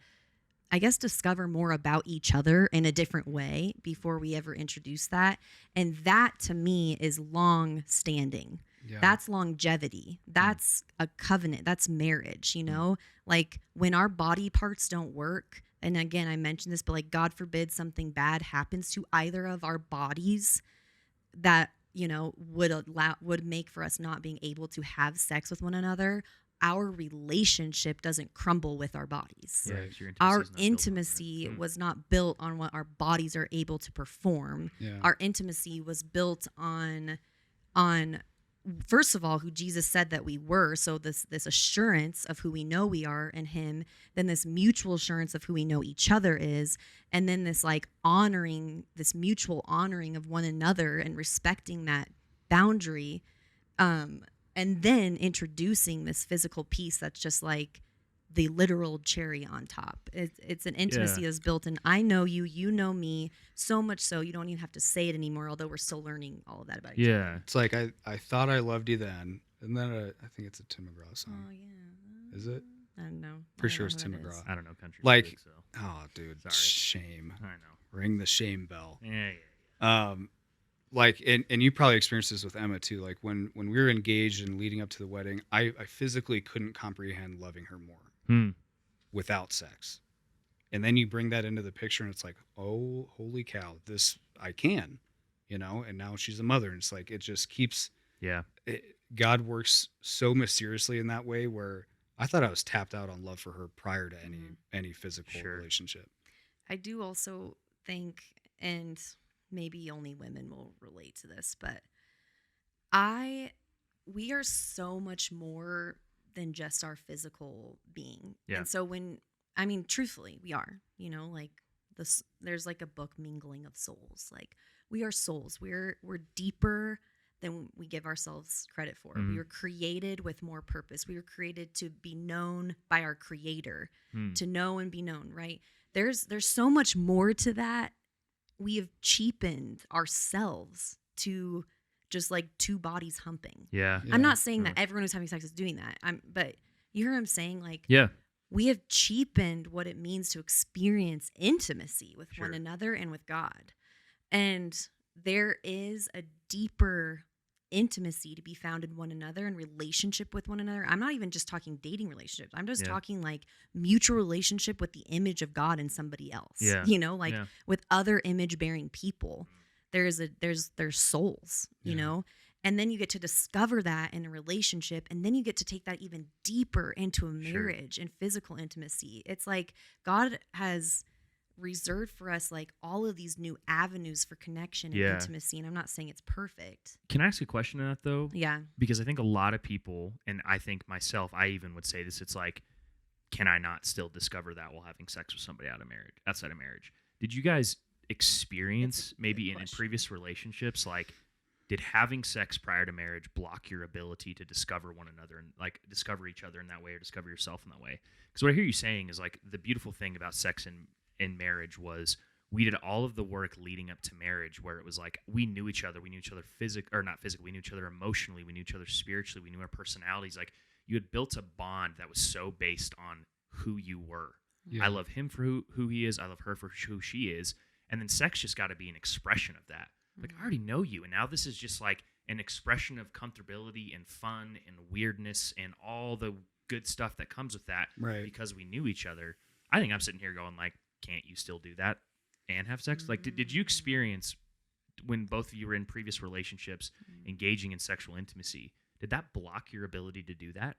I guess, discover more about each other in a different way before we ever introduce that. And that to me is long standing. Yeah. That's longevity. That's a covenant. That's marriage, like when our body parts don't work. And again, I mentioned this, but like, God forbid something bad happens to either of our bodies that, would make for us not being able to have sex with one another. Our relationship doesn't crumble with our bodies. Right. Our intimacy was not built on what our bodies are able to perform. Yeah. Our intimacy was built on first of all, who Jesus said that we were. So this assurance of who we know we are in him, then this mutual assurance of who we know each other is, and then this like this mutual honoring of one another and respecting that boundary, and then introducing this physical piece that's just like the literal cherry on top. It's an intimacy that's built in. I know you, you know me, so much so you don't even have to say it anymore, although we're still learning all of that about each other. It's like, I thought I loved you then. And then I think it's a Tim McGraw song. Oh, yeah. Is it? I don't know. Pretty sure it's Tim McGraw. I don't know country like, music, so. Oh, dude. Sorry. Shame. I know. Ring the shame bell. Yeah. Like, and you probably experienced this with Emma too. Like when we were engaged and leading up to the wedding, I physically couldn't comprehend loving her more without sex. And then you bring that into the picture and it's like, oh, holy cow, this I can, and now she's a mother. And it's like, it just keeps, God works so mysteriously in that way where I thought I was tapped out on love for her prior to any physical relationship. I do also think, and maybe only women will relate to this, but we are so much more than just our physical being. Yeah. And so truthfully, we are, like there's like a book, Mingling of Souls. Like we are souls. We're deeper than we give ourselves credit for. We were created with more purpose. We were created to be known by our creator, to know and be known, right? There's so much more to that. We have cheapened ourselves to just like two bodies humping. Yeah. I'm not saying that everyone who's having sex is doing that. But you hear what I'm saying? Like, we have cheapened what it means to experience intimacy with one another and with God. And there is a deeper intimacy to be found in one another and relationship with one another. I'm not even just talking dating relationships. I'm just talking like mutual relationship with the image of God in somebody else. Yeah. With other image bearing people. There's souls, you know, and then you get to discover that in a relationship, and then you get to take that even deeper into a marriage and physical intimacy. It's like God has reserved for us like all of these new avenues for connection and intimacy, and I'm not saying it's perfect. Can I ask a question on that though? Yeah. Because I think a lot of people, and I think myself, I even would say this, it's like, can I not still discover that while having sex with somebody outside of marriage? Did you guys experience maybe in previous relationships, like, did having sex prior to marriage block your ability to discover one another and like discover each other in that way or discover yourself in that way? Because what I hear you saying is like the beautiful thing about sex in marriage was we did all of the work leading up to marriage where it was like we knew each other we knew each other we knew each other emotionally, we knew each other spiritually, we knew our personalities. Like you had built a bond that was so based on who you were. I love him for who he is, I love her for who she is. And then sex just got to be an expression of that. Like, I already know you. And now this is just like an expression of comfortability and fun and weirdness and all the good stuff that comes with that because we knew each other. I think I'm sitting here going like, can't you still do that and have sex? Like, did you experience when both of you were in previous relationships engaging in sexual intimacy, did that block your ability to do that?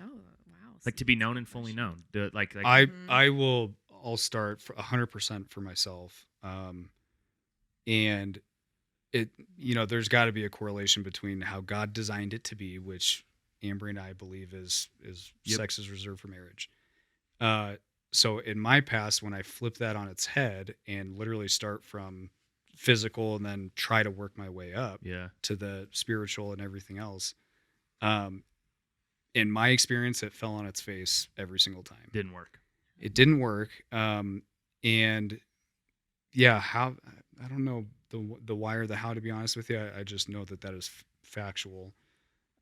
Oh, wow. Like to be known and fully known. I'll start for 100% for myself. And it, there's got to be a correlation between how God designed it to be, which Ambree and I believe is sex is reserved for marriage. So in my past, when I flip that on its head and literally start from physical and then try to work my way up to the spiritual and everything else, in my experience, it fell on its face every single time. Didn't work. It didn't work. And yeah, how, I don't know the why or the how, to be honest with you. I just know that is factual.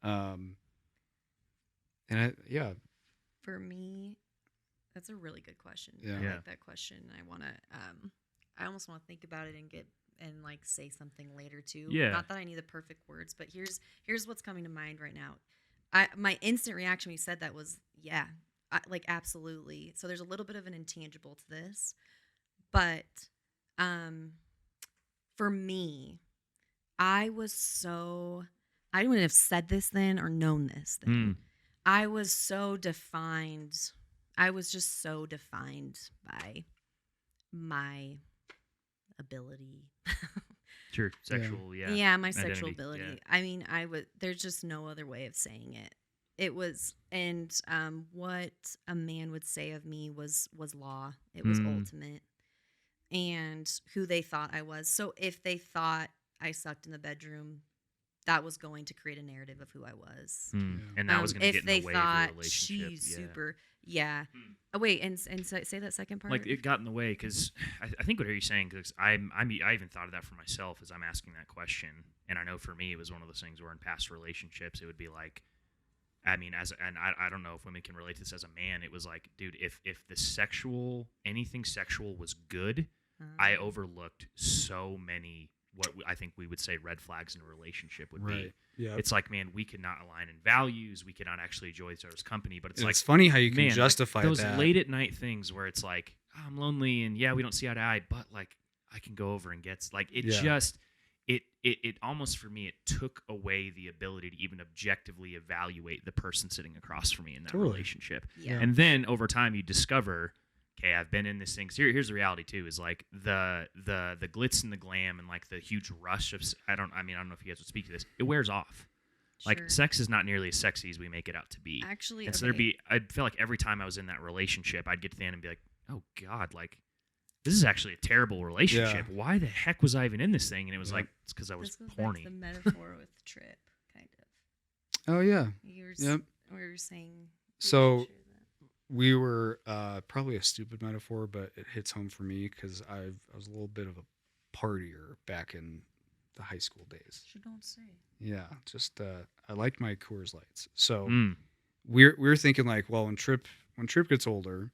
For me, that's a really good question. Yeah. I like that question. I almost want to think about it and like say something later too. Yeah. Not that I need the perfect words, but here's what's coming to mind right now. My instant reaction when you said that was, like absolutely. So there's a little bit of an intangible to this, but for me, I wouldn't have said this then or known this then. I was so defined. I was just so defined by my ability. Sure, sexual, Yeah, my identity, sexual ability. yeah. I mean, there's just no other way of saying it. It was, and what a man would say of me was law. It was ultimate. And who they thought I was. So if they thought I sucked in the bedroom, that was going to create a narrative of who I was. And that was going to get in the way of your relationship. She's super, Oh, wait, and say that second part. Like it got in the way because I think what are you saying? Because I even thought of that for myself as I'm asking that question, and I know for me it was one of those things where in past relationships it would be like, I mean, I don't know if women can relate to this as a man. It was like, dude, if anything sexual was good, I overlooked so many what I think we would say red flags in a relationship would be. Yeah. It's like, man, we could not align in values. We cannot actually enjoy each other's company. But it's funny how you can man, justify those that. late at night things where it's like, oh, I'm lonely and we don't see eye to eye, but like I can go over and get like it. Just it almost for me it took away the ability to even objectively evaluate the person sitting across from me in that relationship. Yeah. And then over time you discover, okay, I've been in this thing. So here's the reality too: is like the glitz and the glam and like the huge rush of. I don't know if you guys would speak to this. It wears off. Like sex is not nearly as sexy as we make it out to be. Actually, and so I feel like every time I was in that relationship, I'd get to the end and be like, oh God, like this is actually a terrible relationship. Yeah. Why the heck was I even in this thing? And it was like it's because I was horny. Back to the metaphor with Trip, kind of. Oh yeah. We were saying. So. We were probably a stupid metaphor, but it hits home for me because I was a little bit of a partier back in the high school days. You don't say. Yeah, just I liked my Coors Lights. So we're thinking like, well, when Trip gets older,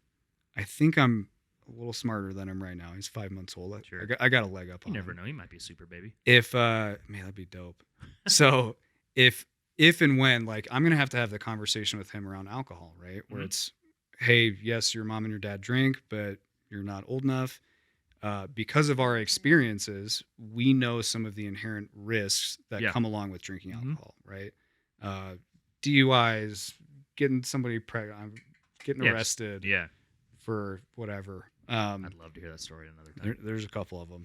I think I'm a little smarter than him right now. He's 5 months old. Sure. I got a leg up on him. You never know. He might be a super baby. If man, that'd be dope. So if and when like I'm gonna have to have the conversation with him around alcohol, right? Where it's, hey, yes, your mom and your dad drink, but you're not old enough. Because of our experiences, we know some of the inherent risks that come along with drinking alcohol, right? DUIs, getting somebody pregnant, getting arrested for whatever. I'd love to hear that story another time. There's a couple of them.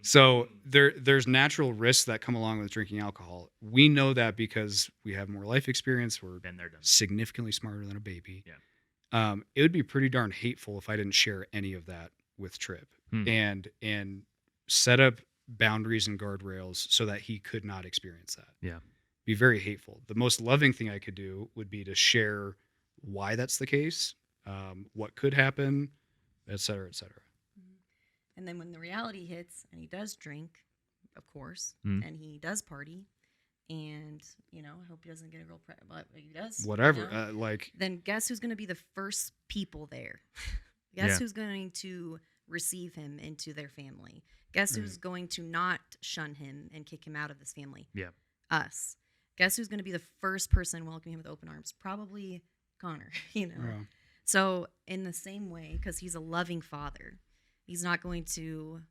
So there's natural risks that come along with drinking alcohol. We know that because we have more life experience. We're been there, done significantly smarter than a baby. Yeah. It would be pretty darn hateful if I didn't share any of that with Trip and set up boundaries and guardrails so that he could not experience that. Yeah. Be very hateful. The most loving thing I could do would be to share why that's the case, what could happen, et cetera, et cetera. And then when the reality hits and he does drink, of course, and he does party, and I hope he doesn't get a real but he does. Whatever, then guess who's going to be the first people there? Guess who's going to receive him into their family? Guess who's going to not shun him and kick him out of this family? Yeah, us. Guess who's going to be the first person welcoming him with open arms? Probably Connor. Yeah. So in the same way, because he's a loving father, he's not going to.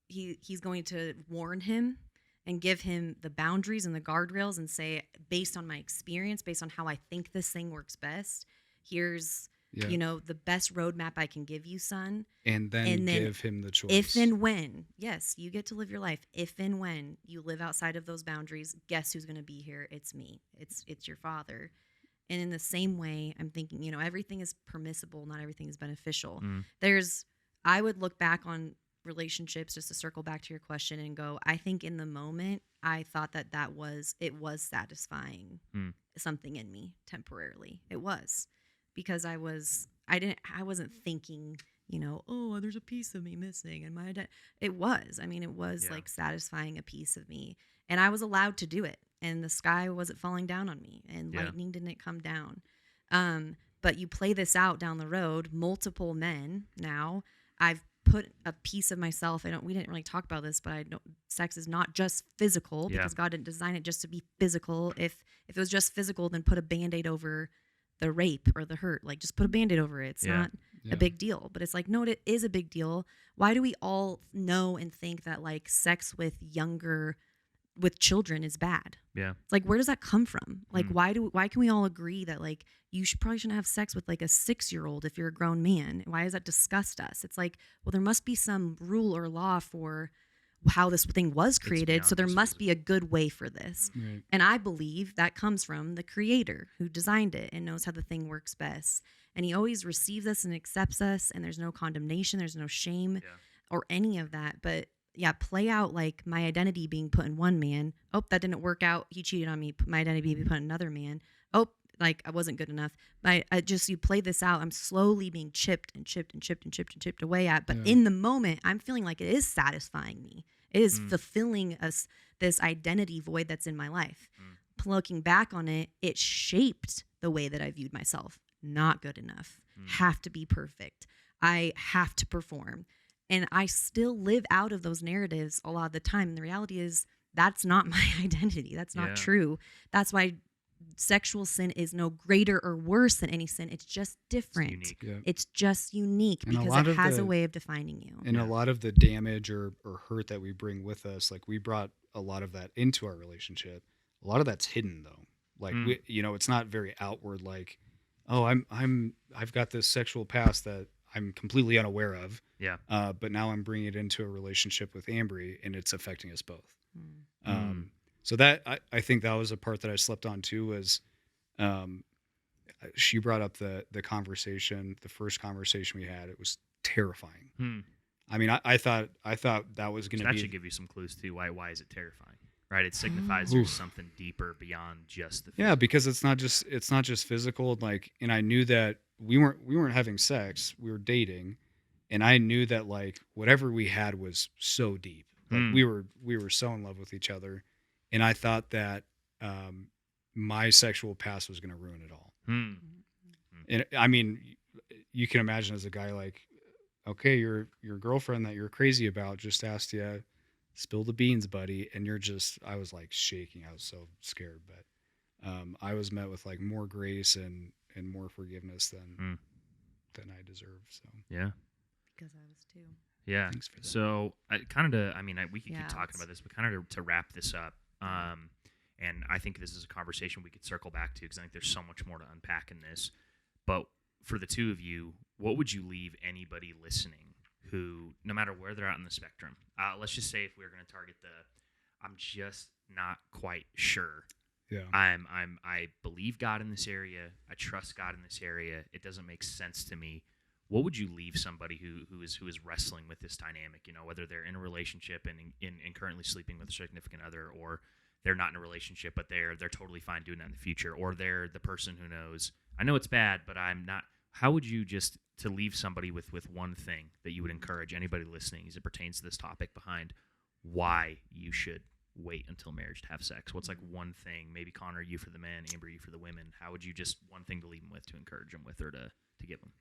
He's going to warn him and give him the boundaries and the guardrails and say, based on my experience, based on how I think this thing works best, here's, the best roadmap I can give you, son. And then give him the choice. If and when, yes, you get to live your life. If and when you live outside of those boundaries, guess who's going to be here? It's me. It's your father. And in the same way, I'm thinking, everything is permissible. Not everything is beneficial. I would look back on relationships, just to circle back to your question, and go, I think in the moment, I thought that it was satisfying something in me temporarily. It was. Because I wasn't thinking, oh, there's a piece of me missing, and it was like satisfying a piece of me, and I was allowed to do it, and the sky wasn't falling down on me, and lightning didn't come down. But you play this out down the road, multiple men now. I've put a piece of myself. We didn't really talk about this, but I know sex is not just physical, because God didn't design it just to be physical. If it was just physical, then put a Band-Aid over the rape or the hurt. Like, just put a Band-Aid over it. It's not a big deal. But it's like, no, it is a big deal. Why do we all know and think that like sex with children is bad? Yeah. It's like, where does that come from? Like, why can we all agree that like probably shouldn't have sex with like a 6-year-old if you're a grown man? Why does that disgust us? It's like, well, there must be some rule or law for how this thing was created, so there must be a good way for this. Right. And I believe that comes from the creator who designed it and knows how the thing works best. And he always receives us and accepts us, and there's no condemnation, there's no shame or any of that. But play out like my identity being put in one man. Oh, that didn't work out. He cheated on me. My identity being put in another man. Oh, like I wasn't good enough. You play this out. I'm slowly being chipped away at. But in the moment, I'm feeling like it is satisfying me. It is fulfilling this identity void that's in my life. Looking back on it, it shaped the way that I viewed myself. Not good enough. Have to be perfect. I have to perform. And I still live out of those narratives a lot of the time. And the reality is that's not my identity. That's not true. That's why sexual sin is no greater or worse than any sin. It's just different. It's unique. It's just unique because it has a way of defining you. And a lot of the damage or hurt that we bring with us, like we brought a lot of that into our relationship. A lot of that's hidden though. Like it's not very outward. Like, oh, I've got this sexual past that I'm completely unaware of. Yeah. But now I'm bringing it into a relationship with Ambree, and it's affecting us both. So that I think that was a part that I slept on too. Was she brought up the conversation, the first conversation we had? It was terrifying. I mean, I thought that was going to be. That should give you some clues too. Why is it terrifying? Right? It signifies there's something deeper beyond just the physical. Yeah, because it's not just physical. Like, and I knew that we weren't having sex. We were dating, and I knew that like whatever we had was so deep. Like we were so in love with each other. And I thought that my sexual past was going to ruin it all. And I mean, you can imagine as a guy, like, okay, your girlfriend that you're crazy about just asked you, spill the beans, buddy. And I was like shaking. I was so scared. But I was met with like more grace and more forgiveness than I deserve. So yeah, because I was too. Yeah. Thanks for that. So we could keep talking about this, but kind of to wrap this up. And I think this is a conversation we could circle back to because I think there's so much more to unpack in this. But for the two of you, what would you leave anybody listening who, no matter where they're at in the spectrum, let's just say if we were going to target I'm just not quite sure. Yeah. I believe God in this area. I trust God in this area. It doesn't make sense to me. What would you leave somebody who is wrestling with this dynamic? Whether they're in a relationship and currently sleeping with a significant other, or they're not in a relationship but they're totally fine doing that in the future, or they're the person who knows, I know it's bad, but I'm not. How would you just to leave somebody with one thing that you would encourage anybody listening as it pertains to this topic behind why you should wait until marriage to have sex? What's like one thing? Maybe Connor, you for the men, Ambree, you for the women. How would you just one thing to leave them with, to encourage them with, or to give them?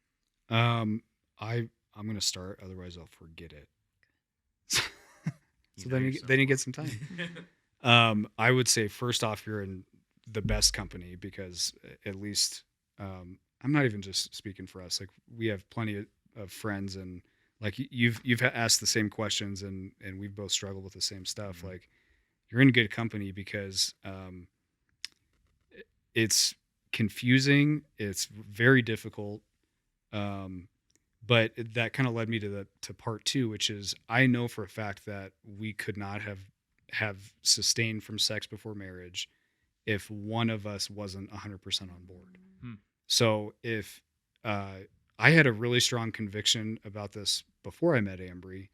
I'm going to start, otherwise I'll forget it. So then you get some time. I would say first off, you're in the best company, because at least I'm not even just speaking for us. Like, we have plenty of friends, and like you've asked the same questions, and we've both struggled with the same stuff. Mm-hmm. Like, you're in good company because it's confusing, it's very difficult, but that kind of led me to part two, which is I know for a fact that we could not have sustained from sex before marriage if one of us wasn't 100% on board. Hmm. So if I had a really strong conviction about this before I met Ambree,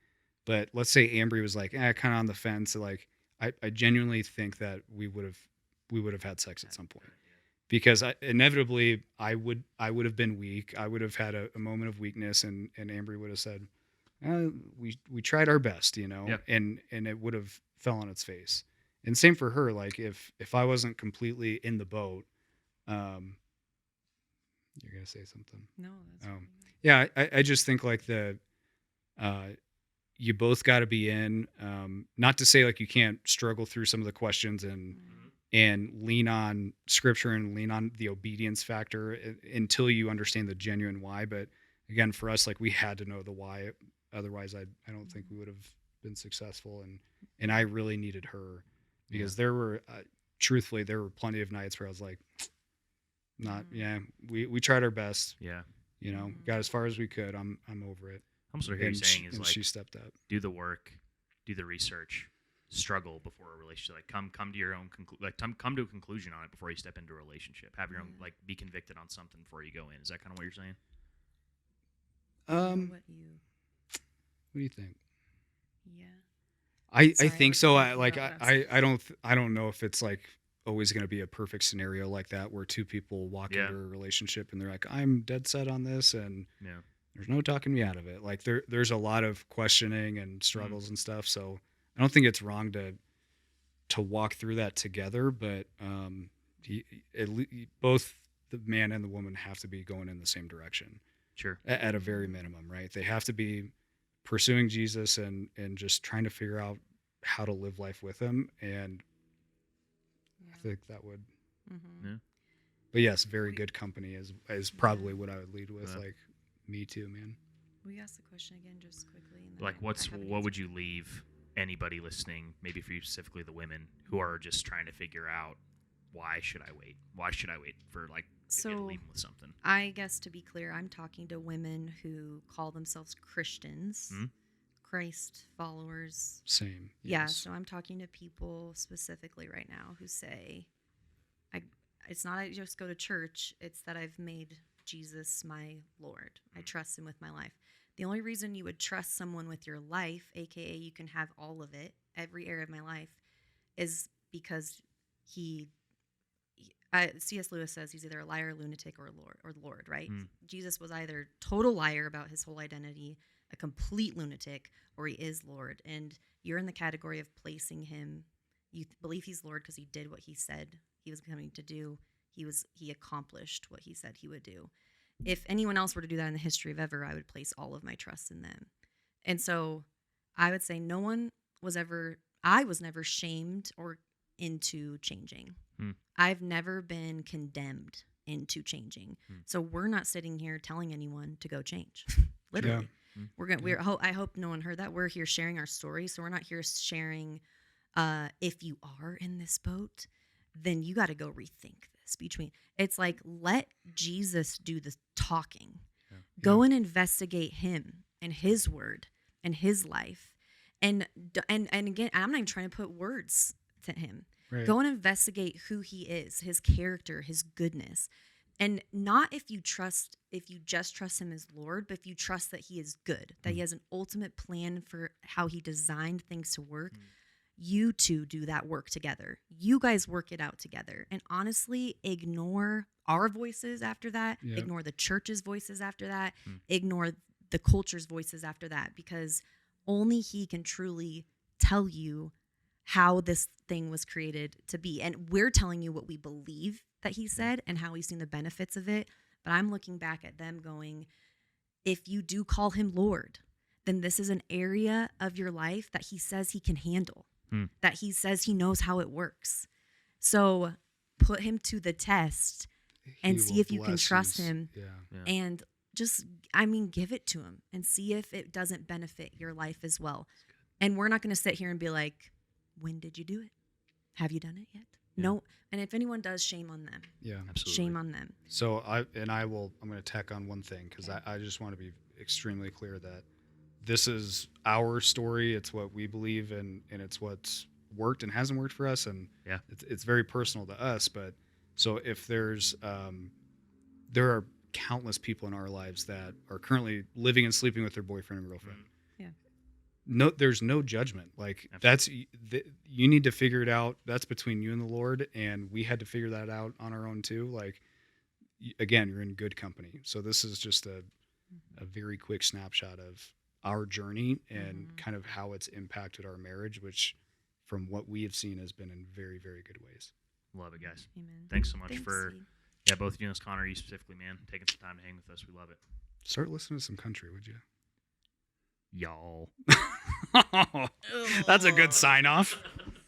but let's say Ambree was like, kind of on the fence. Like, I genuinely think that we would have had sex at some point, because inevitably I would have been weak. I would have had a moment of weakness, and Ambree would have said, we tried our best, Yep. and it would have fell on its face. And same for her. Like if I wasn't completely in the boat, you're gonna say something. No, that's yeah. I just think like you both got to be in. Not to say like you can't struggle through some of the questions and lean on scripture and lean on the obedience factor until you understand the genuine why. But again, for us, like we had to know the why. Otherwise, I don't think we would have been successful. And I really needed her, because there were, truthfully, there were plenty of nights where I was like, we tried our best. Yeah. Got as far as we could. I'm over it. I'm sort of hearing you saying is like, she stepped up. Do the work, do the research, struggle before a relationship. Like come to your own come to a conclusion on it before you step into a relationship. Have your own, like, be convicted on something before you go in. Is that kind of what you're saying? what do you think? Yeah. I Sorry, think was so. thinking about that. I don't know if it's like always going to be a perfect scenario like that where two people walk into a relationship and they're like, I'm dead set on this, and there's no talking me out of it. Like there's a lot of questioning and struggles and stuff. So I don't think it's wrong to walk through that together, but both the man and the woman have to be going in the same direction. Sure. At a very minimum, right? They have to be pursuing Jesus and just trying to figure out how to live life with him. And I think that would, but yes, very good company is probably what I would lead with. Like, me too, man. We asked the question again just quickly. And like, what would you leave anybody listening, maybe for you specifically the women, who are just trying to figure out, why should I wait? Why should I wait for, like, to leave them with something? I guess, to be clear, I'm talking to women who call themselves Christians, Christ followers. Same. Yes. Yeah, so I'm talking to people specifically right now who say, it's not I just go to church, it's that I've made Jesus my Lord. I trust him with my life. The only reason you would trust someone with your life, aka you can have all of it, every area of my life, is because C.S. Lewis says he's either a liar, lunatic, or Lord, right? Jesus was either total liar about his whole identity, a complete lunatic, or he is Lord. And you're in the category of placing him. You believe he's Lord because he did what he said he was coming to do. He accomplished what he said he would do. If anyone else were to do that in the history of ever, I would place all of my trust in them. And so I would say I was never shamed or into changing. I've never been condemned into changing. So we're not sitting here telling anyone to go change. Literally. I hope no one heard that. We're here sharing our story. So we're not here sharing, if you are in this boat, then you got to go rethink this. It's like, let Jesus do the talking. Go and investigate him and his word and his life. And again, I'm not even trying to put words to him. Right. Go and investigate who he is, his character, his goodness. And not if you just trust him as Lord, but if you trust that he is good, that he has an ultimate plan for how he designed things to work. You two do that work together. You guys work it out together. And honestly, ignore our voices after that. Yep. Ignore the church's voices after that. Ignore the culture's voices after that, because only he can truly tell you how this thing was created to be. And we're telling you what we believe that he said and how we've seen the benefits of it. But I'm looking back at them going, if you do call him Lord, then this is an area of your life that he says he can handle, that he says he knows how it works. So put him to the test and see if you can trust him. And just, give it to him and see if it doesn't benefit your life as well. And we're not going to sit here and be like, when did you do it? Have you done it yet? Yeah. No. And if anyone does, shame on them. Yeah. Absolutely. Shame on them. So I'm going to tack on one thing because Okay. I just want to be extremely clear that this is our story. It's what we believe in, and it's what's worked and hasn't worked for us. And Yeah. it's very personal to us. But so if there's, there are countless people in our lives that are currently living and sleeping with their boyfriend and girlfriend. Yeah. No, there's no judgment. Like you need to figure it out. That's between you and the Lord. And we had to figure that out on our own too. Like, again, you're in good company. So this is just a very quick snapshot of our journey and kind of how it's impacted our marriage, which from what we have seen has been in very, very good ways. Love it, guys. Amen. Thanks so much Thanks, for, Steve. both of you and Connor, you specifically, man, taking some time to hang with us. We love it. Start listening to some country, would you? Y'all. That's a good sign off.